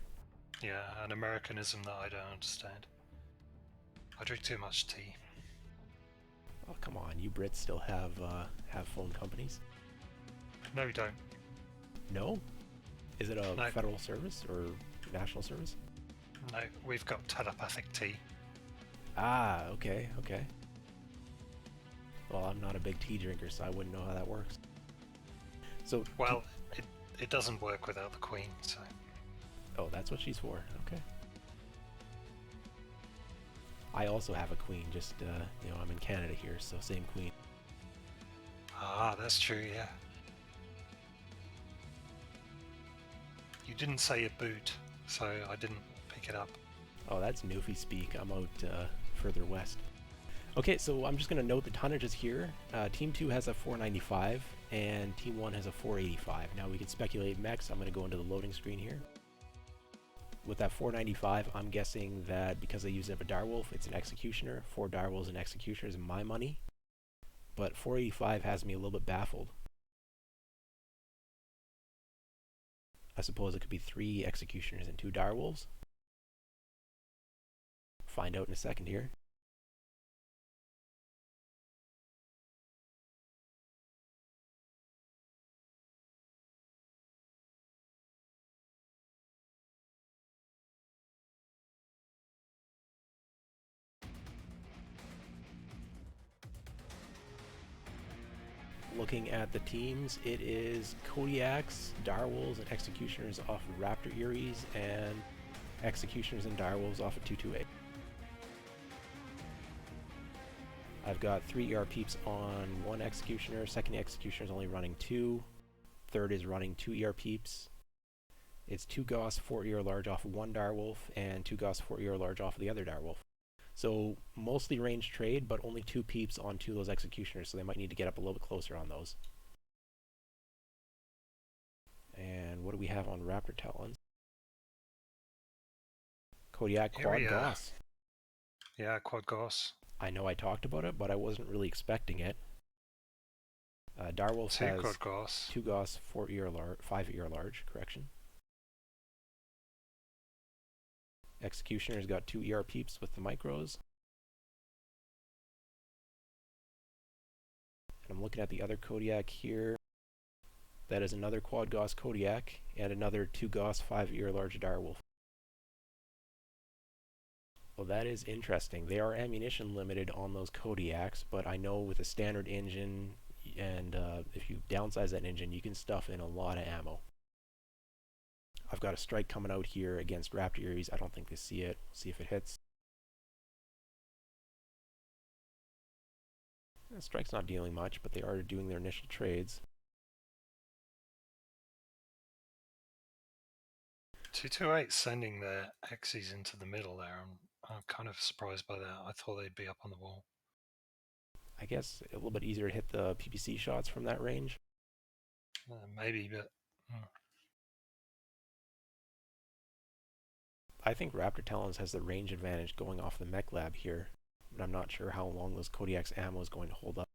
Yeah, an Americanism that I don't understand. I drink too much tea. Oh, come on, you Brits still have phone companies? No, we don't. No? Is it a federal service or national service? No, we've got telepathic tea. Ah, okay. Well, I'm not a big tea drinker, so I wouldn't know how that works. So, well, it doesn't work without the Queen, so... Oh, that's what she's for. Okay. I also have a queen, just, I'm in Canada here, so same queen. Ah, that's true, yeah. You didn't say a boot, so I didn't pick it up. Oh, that's Newfie speak. I'm out further west. Okay, so I'm just going to note the tonnages here. Team 2 has a 495, and Team 1 has a 485. Now we can speculate mechs. I'm going to go into the loading screen here. With that 495, I'm guessing that because I use a Direwolf, it's an Executioner. 4 Direwolves and Executioners in my money. But 485 has me a little bit baffled. I suppose it could be 3 executioners and 2 direwolves. Find out in a second here. Looking at the teams, it is Kodiaks, direwolves, and executioners off of Raptor Eries, and executioners and direwolves off of 228. I've got 3 ER peeps on 1 executioner, second executioner is only running 2, third is running 2 ER peeps. It's 2 Gauss, 4 ER large off of 1 direwolf, and 2 Gauss, 4 ER large off of the other direwolf. So mostly range trade, but only 2 peeps on 2 of those executioners, so they might need to get up a little bit closer on those. And what do we have on Raptor Talons? Kodiak Quad Gauss. Yeah, Quad Gauss. I know I talked about it, but I wasn't really expecting it. Direwolf has Quad Gauss. 2 Gauss, 4 ER large, 5 ER large, correction. Executioner's got 2 ER peeps with the micros. And I'm looking at the other Kodiak here. That is another Quad Gauss Kodiak and another 2 Gauss 5 ER large direwolf. Well, that is interesting. They are ammunition limited on those Kodiaks, but I know with a standard engine, and if you downsize that engine, you can stuff in a lot of ammo. I've got a strike coming out here against Raptor Eries. I don't think they see it. We'll see if it hits. The strike's not dealing much, but they are doing their initial trades. 228 sending their X's into the middle there. I'm kind of surprised by that. I thought they'd be up on the wall. I guess a little bit easier to hit the PPC shots from that range. Maybe, but... I think Raptor Talons has the range advantage going off the mech lab here, but I'm not sure how long those Kodiak's ammo is going to hold up.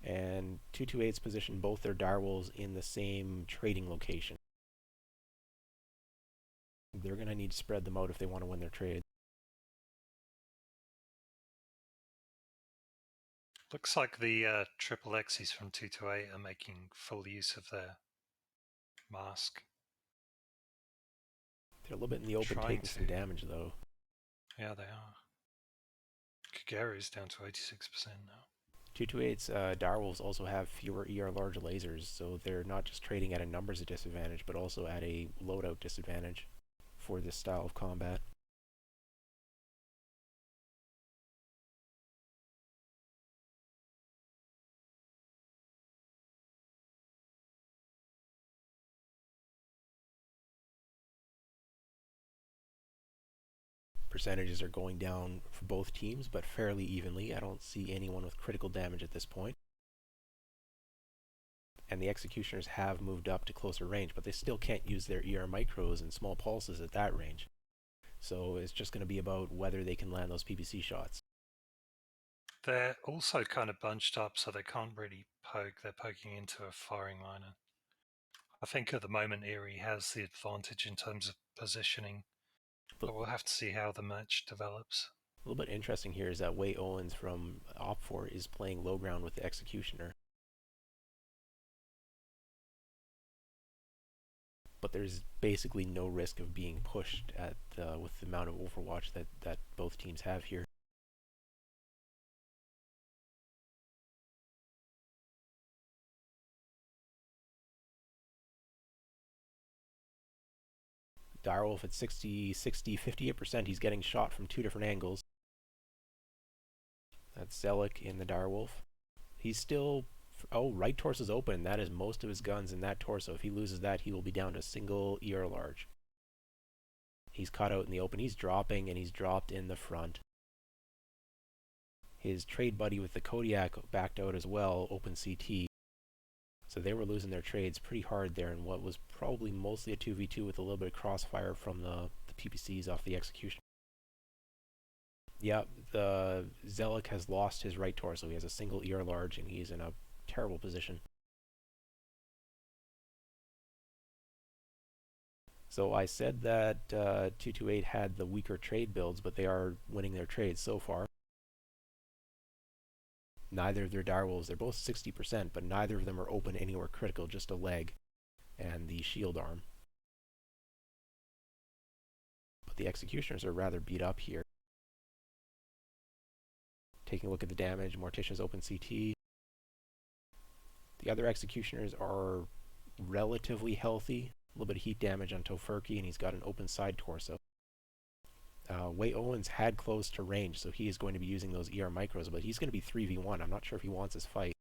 And 228's position both their direwolves in the same trading location. They're going to need to spread them out if they want to win their trade. Looks like the triple X's from 228 are making full use of their mask. They're a little bit in the open, taking some damage though. Yeah, they are. Kagaru's down to 86% now. 228's direwolves also have fewer ER large lasers, so they're not just trading at a numbers disadvantage, but also at a loadout disadvantage for this style of combat. Percentages are going down for both teams, but fairly evenly. I don't see anyone with critical damage at this point. And the executioners have moved up to closer range, but they still can't use their ER micros and small pulses at that range. So it's just going to be about whether they can land those PPC shots. They're also kind of bunched up, so they can't really poke. They're poking into a firing line. I think at the moment Erie has the advantage in terms of positioning, but we'll have to see how the match develops. A little bit interesting here is that Way Owens from OP-4 is playing low ground with the Executioner. But there's basically no risk of being pushed at with the amount of Overwatch that both teams have here. Direwolf at 60, 58%, he's getting shot from 2 different angles. That's Zelik in the Direwolf. He's still... Oh, right torso's open. That is most of his guns in that torso. If he loses that, he will be down to single ER large. He's caught out in the open. He's dropping, and he's dropped in the front. His trade buddy with the Kodiak backed out as well, open CT. So they were losing their trades pretty hard there in what was probably mostly a 2v2 with a little bit of crossfire from the PPCs off the Execution. Yeah, the Zelik has lost his right torso. He has a single ER large, and he's in a terrible position. So I said that 228 had the weaker trade builds, but they are winning their trades so far. Neither of their direwolves, they're both 60%, but neither of them are open anywhere critical, just a leg and the shield arm. But the executioners are rather beat up here. Taking a look at the damage, Morticia's open CT. The other executioners are relatively healthy. A little bit of heat damage on Tofurky, and he's got an open side torso. Wei Owens had close to range, so he is going to be using those ER micros, but he's going to be 3v1. I'm not sure if he wants this fight.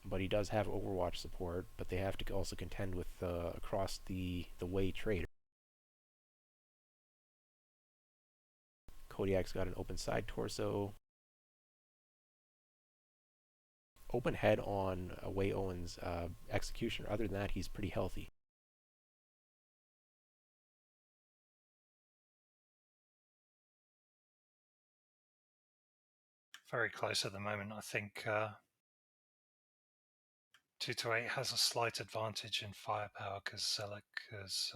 But he does have Overwatch support, but they have to also contend with across the Wei trader. Kodiak's got an open side torso. Open head on Wei Owens' executioner. Other than that, he's pretty healthy. Very close at the moment. I think 228 has a slight advantage in firepower because Zelik is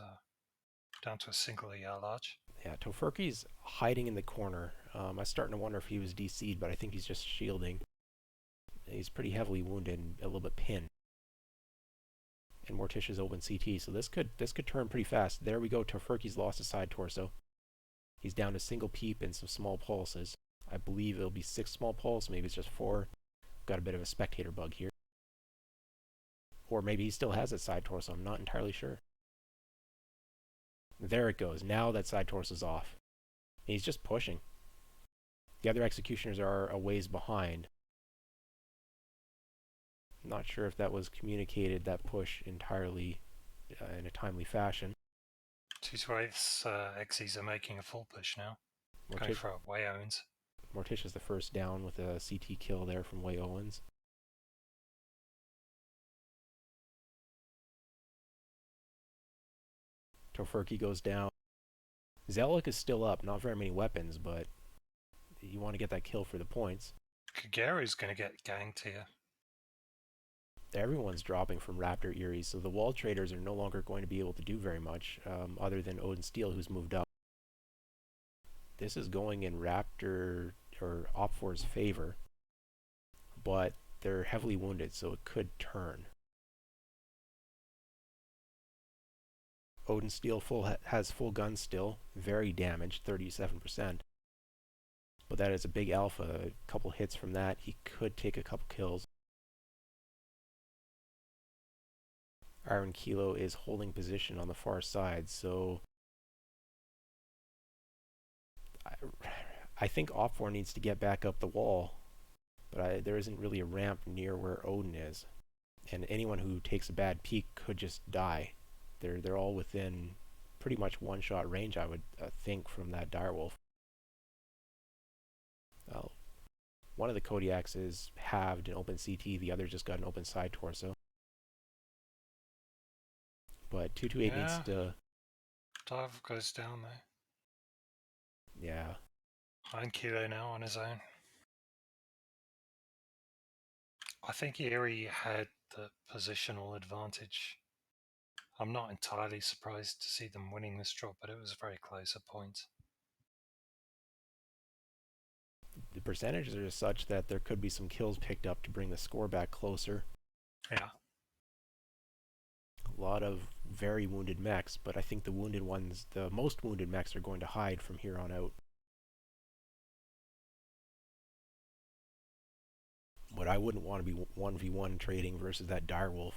down to a single ER large. Yeah, Tofurky's hiding in the corner. I'm starting to wonder if he was DC'd, but I think he's just shielding. He's pretty heavily wounded and a little bit pinned. And Morticia's open CT, so this could turn pretty fast. There we go. Tofurky's lost his side torso. He's down to single peep and some small pulses. I believe it'll be 6 small pulse. Maybe it's just 4. Got a bit of a spectator bug here. Or maybe he still has that side torso. I'm not entirely sure. There it goes. Now that side torso's off. And he's just pushing. The other executioners are a ways behind. Not sure if that was communicated, that push, entirely in a timely fashion. 228's Xyz are making a full push now. Going for Wei Owens. Morticia's the first down with a CT kill there from Wei Owens. Tofurky goes down. Zelik is still up. Not very many weapons, but you want to get that kill for the points. Kageru's going to get ganked here. Everyone's dropping from Raptor Erie, so the wall traders are no longer going to be able to do very much, other than Odin Steel, who's moved up. This is going in Raptor or OP-4's favor, but they're heavily wounded, so it could turn. Odin Steel has full gun still, very damaged, 37%. But that is a big alpha. A couple hits from that, he could take a couple kills. Iron Kilo is holding position on the far side, so I think OP-4 needs to get back up the wall, but there isn't really a ramp near where Odin is, and anyone who takes a bad peek could just die. They're all within pretty much one-shot range, I would think, from that direwolf. Well, one of the Kodiaks is halved in open CT, the other just got an open side torso. But 228 needs to... Dive goes down there. Yeah. Iron Kilo now on his own. I think Erie had the positional advantage. I'm not entirely surprised to see them winning this drop, but it was very close at points. The percentages are such that there could be some kills picked up to bring the score back closer. Yeah. A lot of very wounded mechs, but I think the wounded ones, the most wounded mechs, are going to hide from here on out. But I wouldn't want to be 1v1 trading versus that direwolf.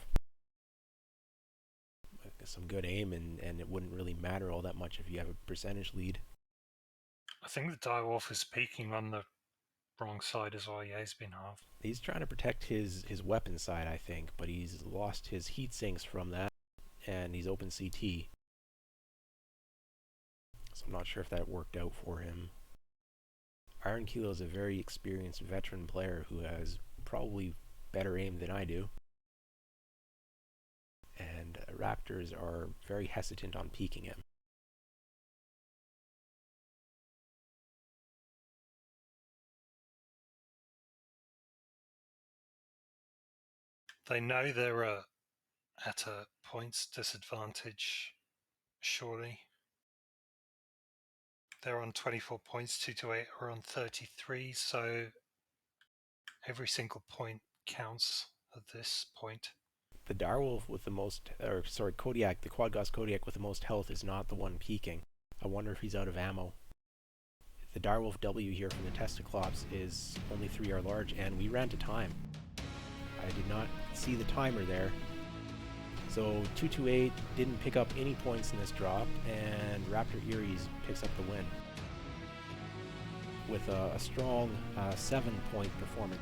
Some good aim, and it wouldn't really matter all that much if you have a percentage lead. I think the direwolf is peeking on the wrong side as well. Yeah, he's been halved. He's trying to protect his weapon side, I think, but he's lost his heat sinks from that, and he's open CT. So I'm not sure if that worked out for him. Iron Kilo is a very experienced veteran player who has probably better aim than I do. And Raptors are very hesitant on peeking him. They know they're at a points disadvantage, surely. They're on 24 points, 228 are on 33, so every single point counts at this point. The Direwolf with the most, or sorry, Kodiak, the Quadgas Kodiak with the most health is not the one peaking. I wonder if he's out of ammo. The Direwolf W here from the Testiclops is only 3R large, and we ran to time. I did not see the timer there. So 228 didn't pick up any points in this drop, and Raptor Eries picks up the win with a strong 7-point performance.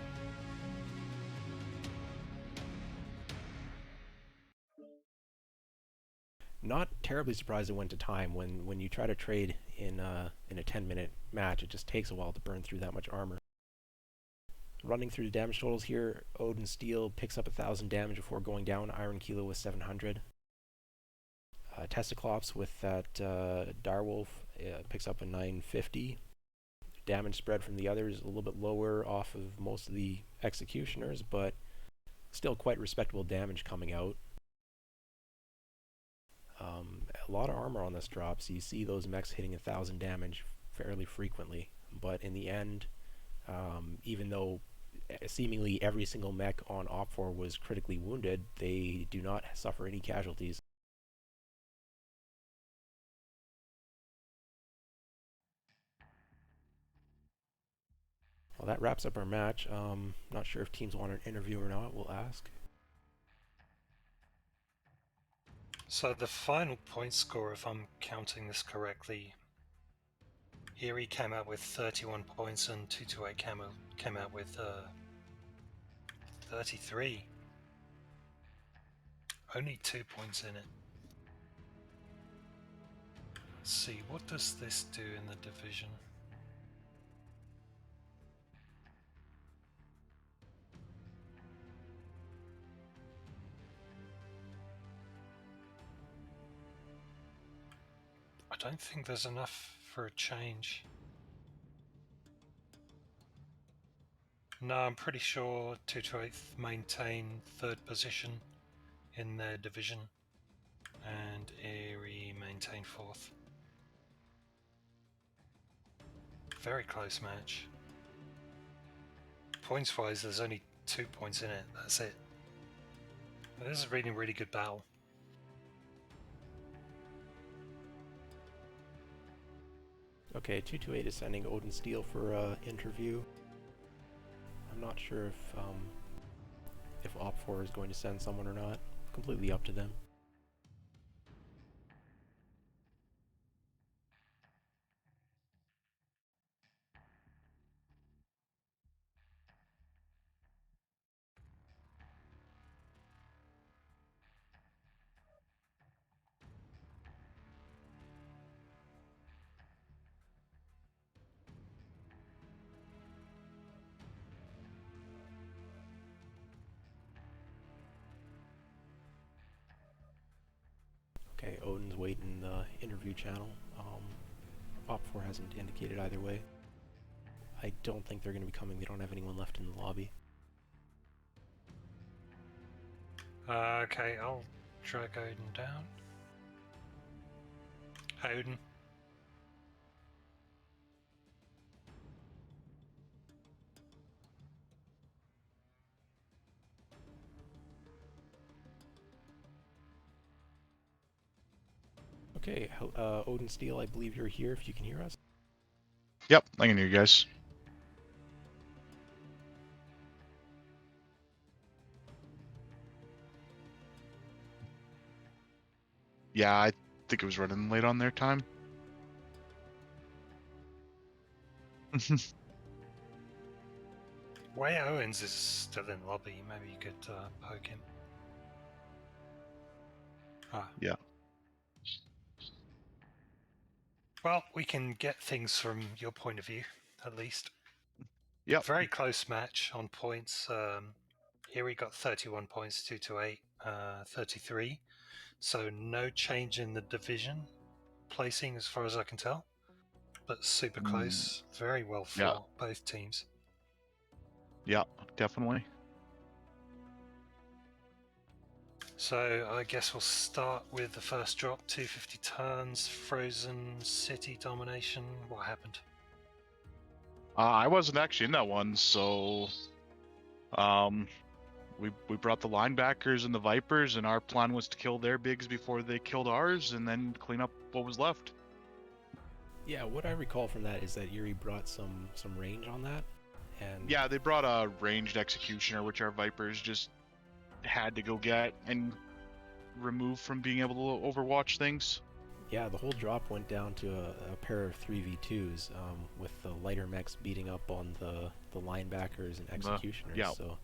Not terribly surprised it went to time. When you try to trade in a 10-minute match, it just takes a while to burn through that much armor. Running through the damage totals here, Odin Steel picks up 1,000 damage before going down. Iron Kilo with 700. Testiclops with that Direwolf picks up a 950. Damage spread from the others a little bit lower off of most of the Executioners, but still quite respectable damage coming out. A lot of armor on this drop, so you see those mechs hitting 1,000 damage fairly frequently. But in the end, even though seemingly every single mech on OP-4 was critically wounded, they do not suffer any casualties. Well, that wraps up our match. Not sure if teams want an interview or not. We'll ask. So the final point score, if I'm counting this correctly, Erie came out with 31 points and 228 came out with 33. Only 2 points in it. Let's see, what does this do in the division? I don't think there's enough for a change. No, I'm pretty sure 228 maintain third position in their division and Erie maintain fourth. Very close match. Points wise, there's only 2 points in it, that's it. This is a really good battle. Okay, 228 is sending Odin Steel for interview. I'm not sure if OP-4 is going to send someone or not. Completely up to them. Okay, Odin's waiting in the interview channel. OP-4 hasn't indicated either way. I don't think they're going to be coming. They don't have anyone left in the lobby. Okay, I'll drag Odin down. Hi, Odin. Okay, Odin Steel, I believe you're here if you can hear us. Yep, I can hear you guys. Yeah, I think it was running late on their time. Way Owens is still in lobby. Maybe you could poke him. Ah. Yeah. Well, we can get things from your point of view, at least. Yep. Very close match on points. Erie got 31 points, 228, 33. So no change in the division placing as far as I can tell. But super close. Very well for both teams. Yeah, definitely. So I guess we'll start with the first drop, 250 turns, Frozen City Domination. What happened? I wasn't actually in that one, so we brought the linebackers and the Vipers, and our plan was to kill their bigs before they killed ours, and then clean up what was left. Yeah, what I recall from that is that Erie brought some range on that, and Yeah, they brought a ranged executioner, which our Vipers just had to go get and remove from being able to overwatch things. yeah, the whole drop went down to a pair of 3v2s, with the lighter mechs beating up on the linebackers and executioners. yeah. So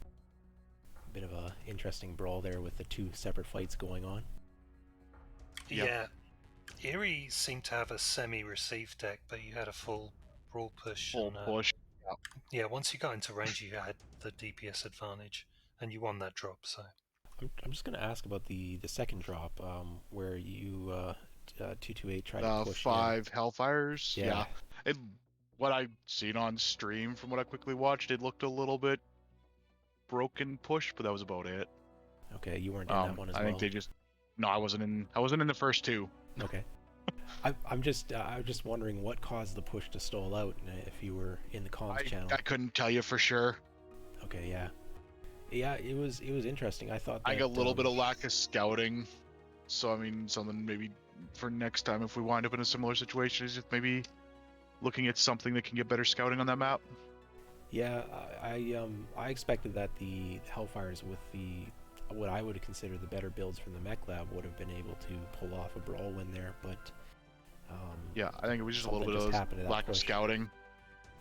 a bit of a interesting brawl there with the two separate fights going on. Yep. Yeah, Erie seemed to have a semi-receive deck, but you had a full brawl push. Full push. Yeah, once you got into range, you had the DPS advantage, and you won that drop. So I'm just going to ask about the second drop, where you 228 tried to The push 5 Hellfires. Yeah. What I've seen on stream from what I quickly watched, it looked a little bit broken push, but that was about it. in. Okay, you weren't in that one as I well. think they just I wasn't in the first two. Okay. I'm just wondering what caused the push to stall out, if you were in the comms channel. I couldn't tell you for sure. Okay, yeah, it was interesting. I thought that, I got a little bit of lack of scouting, so I mean, something maybe for next time if we wind up in a similar situation is just maybe looking at something that can get better scouting on that map. Yeah, I expected that the Hellfires with what I would consider the better builds from the Mech Lab would have been able to pull off a brawl win there, but yeah, I think it was just a little bit of lack of scouting.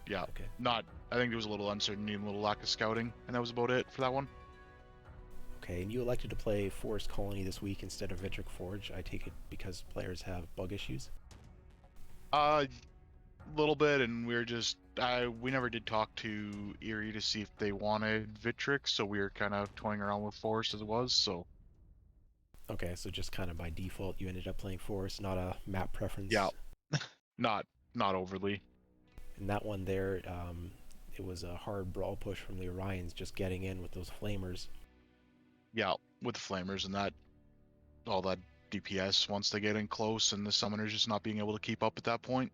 Yeah, okay. I think there was a little uncertainty and a little lack of scouting, and that was about it for that one. Okay, and you elected to play Forest Colony this week instead of Vitric Forge. I take it because players have bug issues? Little bit, and we never did talk to Erie to see if they wanted Vitric, so we were kind of toying around with Forest as it was, so. Okay, so just kind of by default you ended up playing Forest, not a map preference? Yeah, not overly. In that one there, it was a hard brawl push from the Orions, just getting in with those Flamers. Yeah, with the Flamers and all that DPS once they get in close, and the Summoners just not being able to keep up at that point.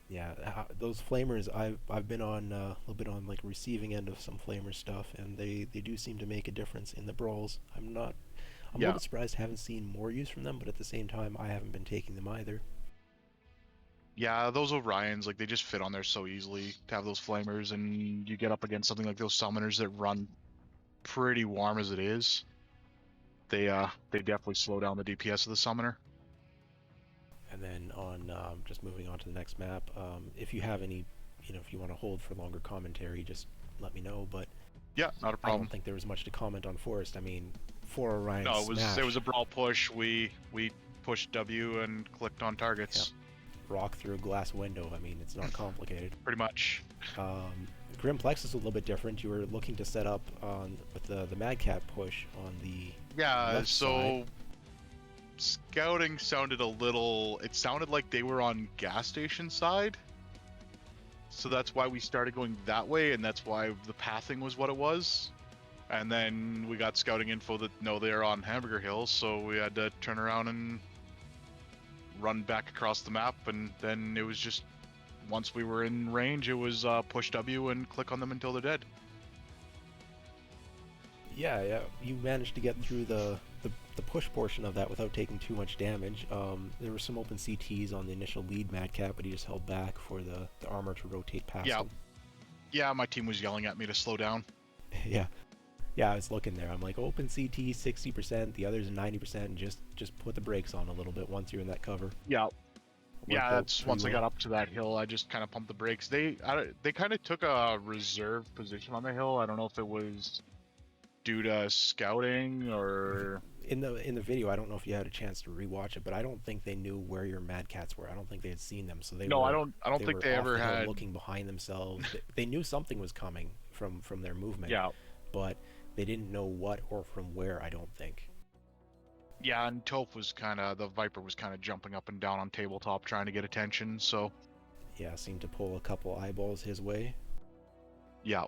Yeah, those Flamers, I've been on a little bit on like receiving end of some Flamer stuff, and they do seem to make a difference in the brawls. I'm a little bit surprised I haven't seen more use from them, but at the same time I haven't been taking them either. Yeah, those Orions, like, they just fit on there so easily to have those Flamers, and you get up against something like those Summoners that run pretty warm as it is. They definitely slow down the DPS of the Summoner. And then on just moving on to the next map, if you have any, if you want to hold for longer commentary, just let me know. But yeah, not a problem. I don't think there was much to comment on Forest. I mean, 4 Orion No, smash. it was a brawl push. We pushed W and clicked on targets. Yeah. Rock through a glass window. I mean, it's not complicated. Pretty much. Grim Plexus is a little bit different. You were looking to set up with the Madcap push on the left side. Scouting sounded it sounded like they were on gas station side. So that's why we started going that way, and that's why the pathing was what it was. And then we got scouting info that no, they're on Hamburger Hill, so we had to turn around and run back across the map, and then it was just once we were in range, it was push W and click on them until they're dead. Yeah, you managed to get through the push portion of that without taking too much damage. There were some open CTs on the initial lead Madcap, but he just held back for the armor to rotate past him. Yeah, my team was yelling at me to slow down. Yeah, I was looking there. I'm like, open CT 60%, the others 90%, and just put the brakes on a little bit once you're in that cover. Yeah, that's once I got up to that hill, I just kind of pumped the brakes. They kind of took a reserve position on the hill. I don't know if it was due to scouting or in the video. I don't know if you had a chance to rewatch it, but I don't think they knew where your Mad Cats were. I don't think they had seen them, so they I don't think they ever had looking behind themselves. They knew something was coming from their movement. Yeah, but they didn't know what or from where. I don't think. Yeah, and Toph was the Viper was kind of jumping up and down on tabletop trying to get attention, so. Yeah, seemed to pull a couple eyeballs his way. Yeah.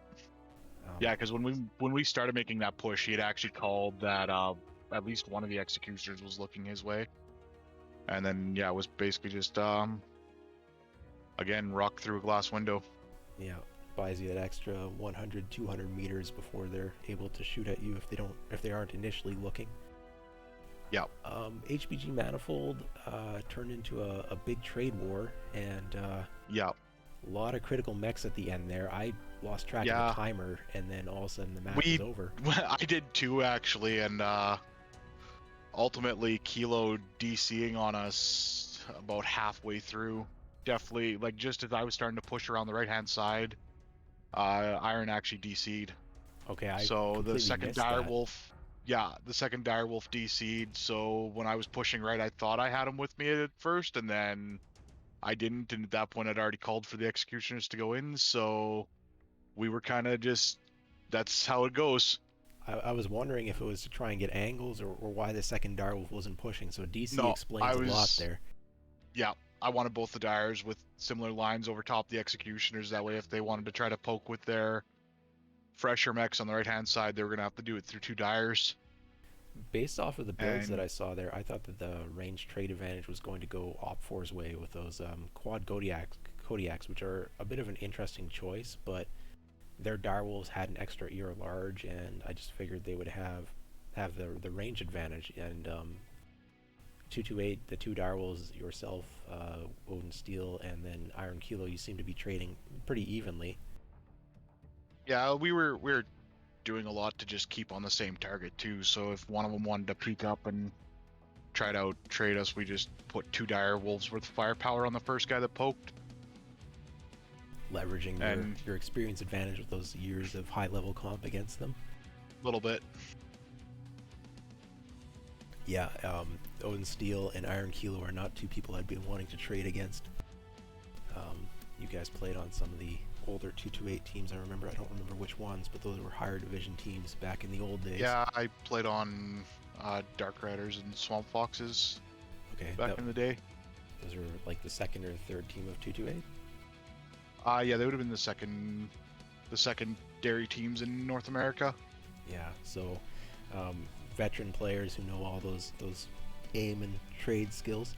Yeah, because when we started making that push, he had actually called that at least one of the executioners was looking his way. And then, yeah, it was basically just, again, rock through a glass window. Yeah, buys you that extra 100, 200 meters before they're able to shoot at you if they aren't initially looking. Yeah. HPG Manifold turned into a big trade war, and Yeah. a lot of critical mechs at the end there. I lost track of the timer, and then all of a sudden the match was over. I did too, actually, and ultimately Kilo DCing on us about halfway through. Definitely, like, just as I was starting to push around the right-hand side, Iron actually DC'd. Okay, so the second direwolf, the second direwolf DC'd. So when I was pushing right, I thought I had him with me at first, and then I didn't. And at that point, I'd already called for the executioners to go in. So we were kind of just, that's how it goes. I was wondering if it was to try and get angles or why the second direwolf wasn't pushing. So DC explains a lot there. Yeah, I wanted both the dyers with similar lines over top the executioners. That way, if they wanted to try to poke with their fresher mechs on the right-hand side, they were going to have to do it through 2 dyers. Based off of the builds that I saw there, I thought that the range trade advantage was going to go OP-4's way with those quad Kodiaks, which are a bit of an interesting choice, but their direwolves had an extra ear large, and I just figured they would have the range advantage. And 228, the 2 direwolves, yourself, Odin Steel, and then Iron Kilo, you seem to be trading pretty evenly. Yeah, we were doing a lot to just keep on the same target too. So if one of them wanted to peek up and try to out trade us, we just put 2 dire wolves worth of firepower on the first guy that poked. Leveraging your experience advantage with those years of high level comp against them. A little bit. Yeah, Odin Steel and Iron Kilo are not 2 people I'd been wanting to trade against. You guys played on some of the older 228 teams. I don't remember which ones, but those were higher division teams back in the old days. Yeah, I played on Dark Riders and Swamp Foxes. Okay, back in the day. Those are like the second or third team of 228. Yeah, they would have been the secondary teams in North America. Yeah, so veteran players who know all those aim and trade skills.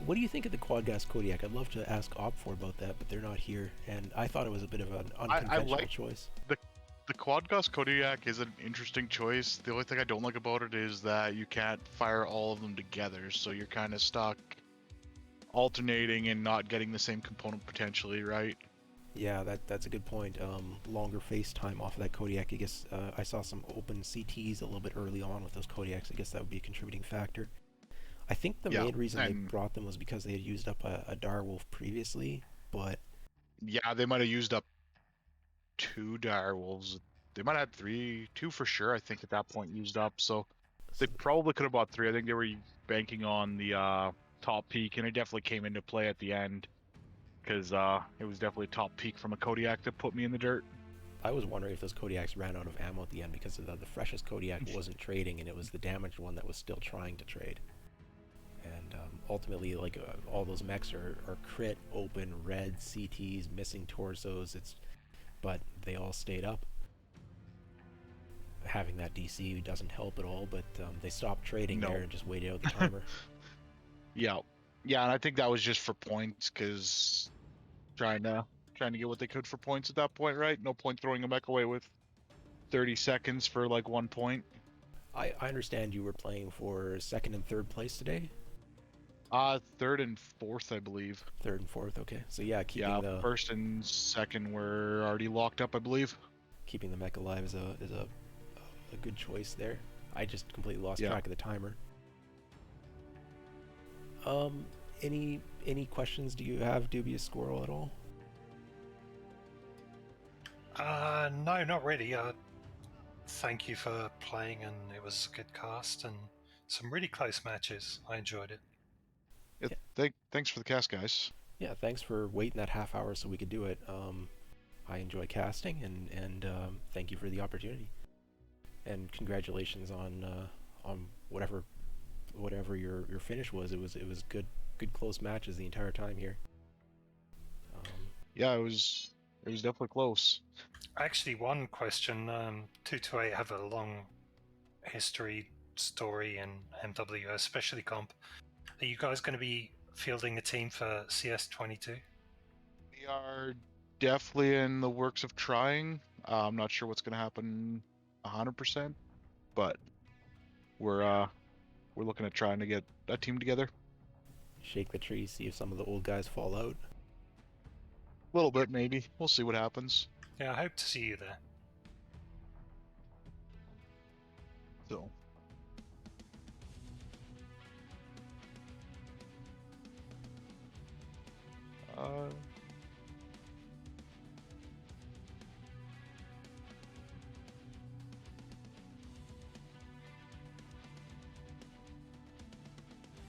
What do you think of the quad gas Kodiak? I'd love to ask OP-4 about that, but they're not here, and I thought it was a bit of an unconventional choice. The quad gas Kodiak is an interesting choice. The only thing I don't like about it is that you can't fire all of them together, so you're kind of stuck alternating and not getting the same component potentially, right? Yeah, that's a good point. Longer face time off of that Kodiak. I guess I saw some open CTs a little bit early on with those Kodiaks. I guess that would be a contributing factor. I think the main reason they brought them was because they had used up a direwolf previously, but... Yeah, they might have used up 2 direwolves. They might have had 2 for sure, I think, at that point used up, so they probably could have bought 3. I think they were banking on the top peak, and it definitely came into play at the end, because it was definitely a top peak from a Kodiak that put me in the dirt. I was wondering if those Kodiaks ran out of ammo at the end, because the freshest Kodiak wasn't trading, and it was the damaged one that was still trying to trade. And ultimately, like all those mechs are crit, open, red, CTs, missing torsos. But they all stayed up. Having that DC doesn't help at all, but they stopped trading there and just waited out the timer. Yeah, and I think that was just for points, because trying to get what they could for points at that point, right? No point throwing a mech away with 30 seconds for like 1 point. I understand you were playing for 2nd and 3rd place today. 3rd and 4th, I believe. 3rd and 4th, okay. So yeah, keeping the 1st and 2nd were already locked up, I believe. Keeping the mech alive is a good choice there. I just completely lost track of the timer. Any questions do you have, Dubious Squirrel, at all? No, not really. Thank you for playing, and it was a good cast and some really close matches. I enjoyed it. Thanks for the cast, guys. Yeah, thanks for waiting that half hour so we could do it. I enjoy casting, and thank you for the opportunity. And congratulations on whatever your finish was. It was good close matches the entire time here. Yeah, it was definitely close. Actually, one question: 228 have a long history Story and MW, especially comp. Are you guys going to be fielding a team for CS22? We are definitely in the works of trying. I'm not sure what's going to happen 100%, but we're looking at trying to get a team together. Shake the tree, see if some of the old guys fall out. A little bit, maybe. We'll see what happens. Yeah, I hope to see you there. So.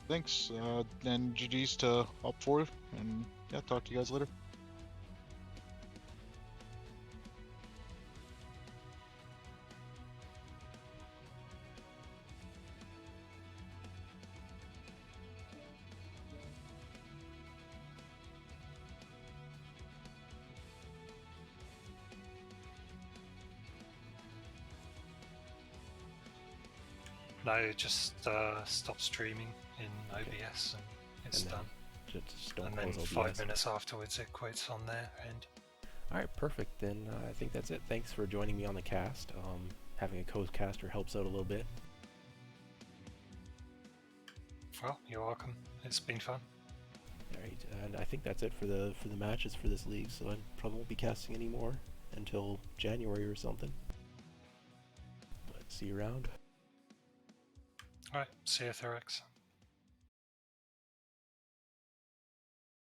Thanks, and GG's to OP-4, and yeah, talk to you guys later. No, just stop streaming in OBS and it's And then done. Just don't And then close 5 OBS. minutes afterwards it quits on their end. Alright, perfect. Then I think that's it. Thanks for joining me on the cast. Having a co-caster helps out a little bit. Well, you're welcome. It's been fun. Alright, and I think that's it for the matches for this league, so I probably won't be casting anymore until January or something. But see you around. Alright, see you, Thorax.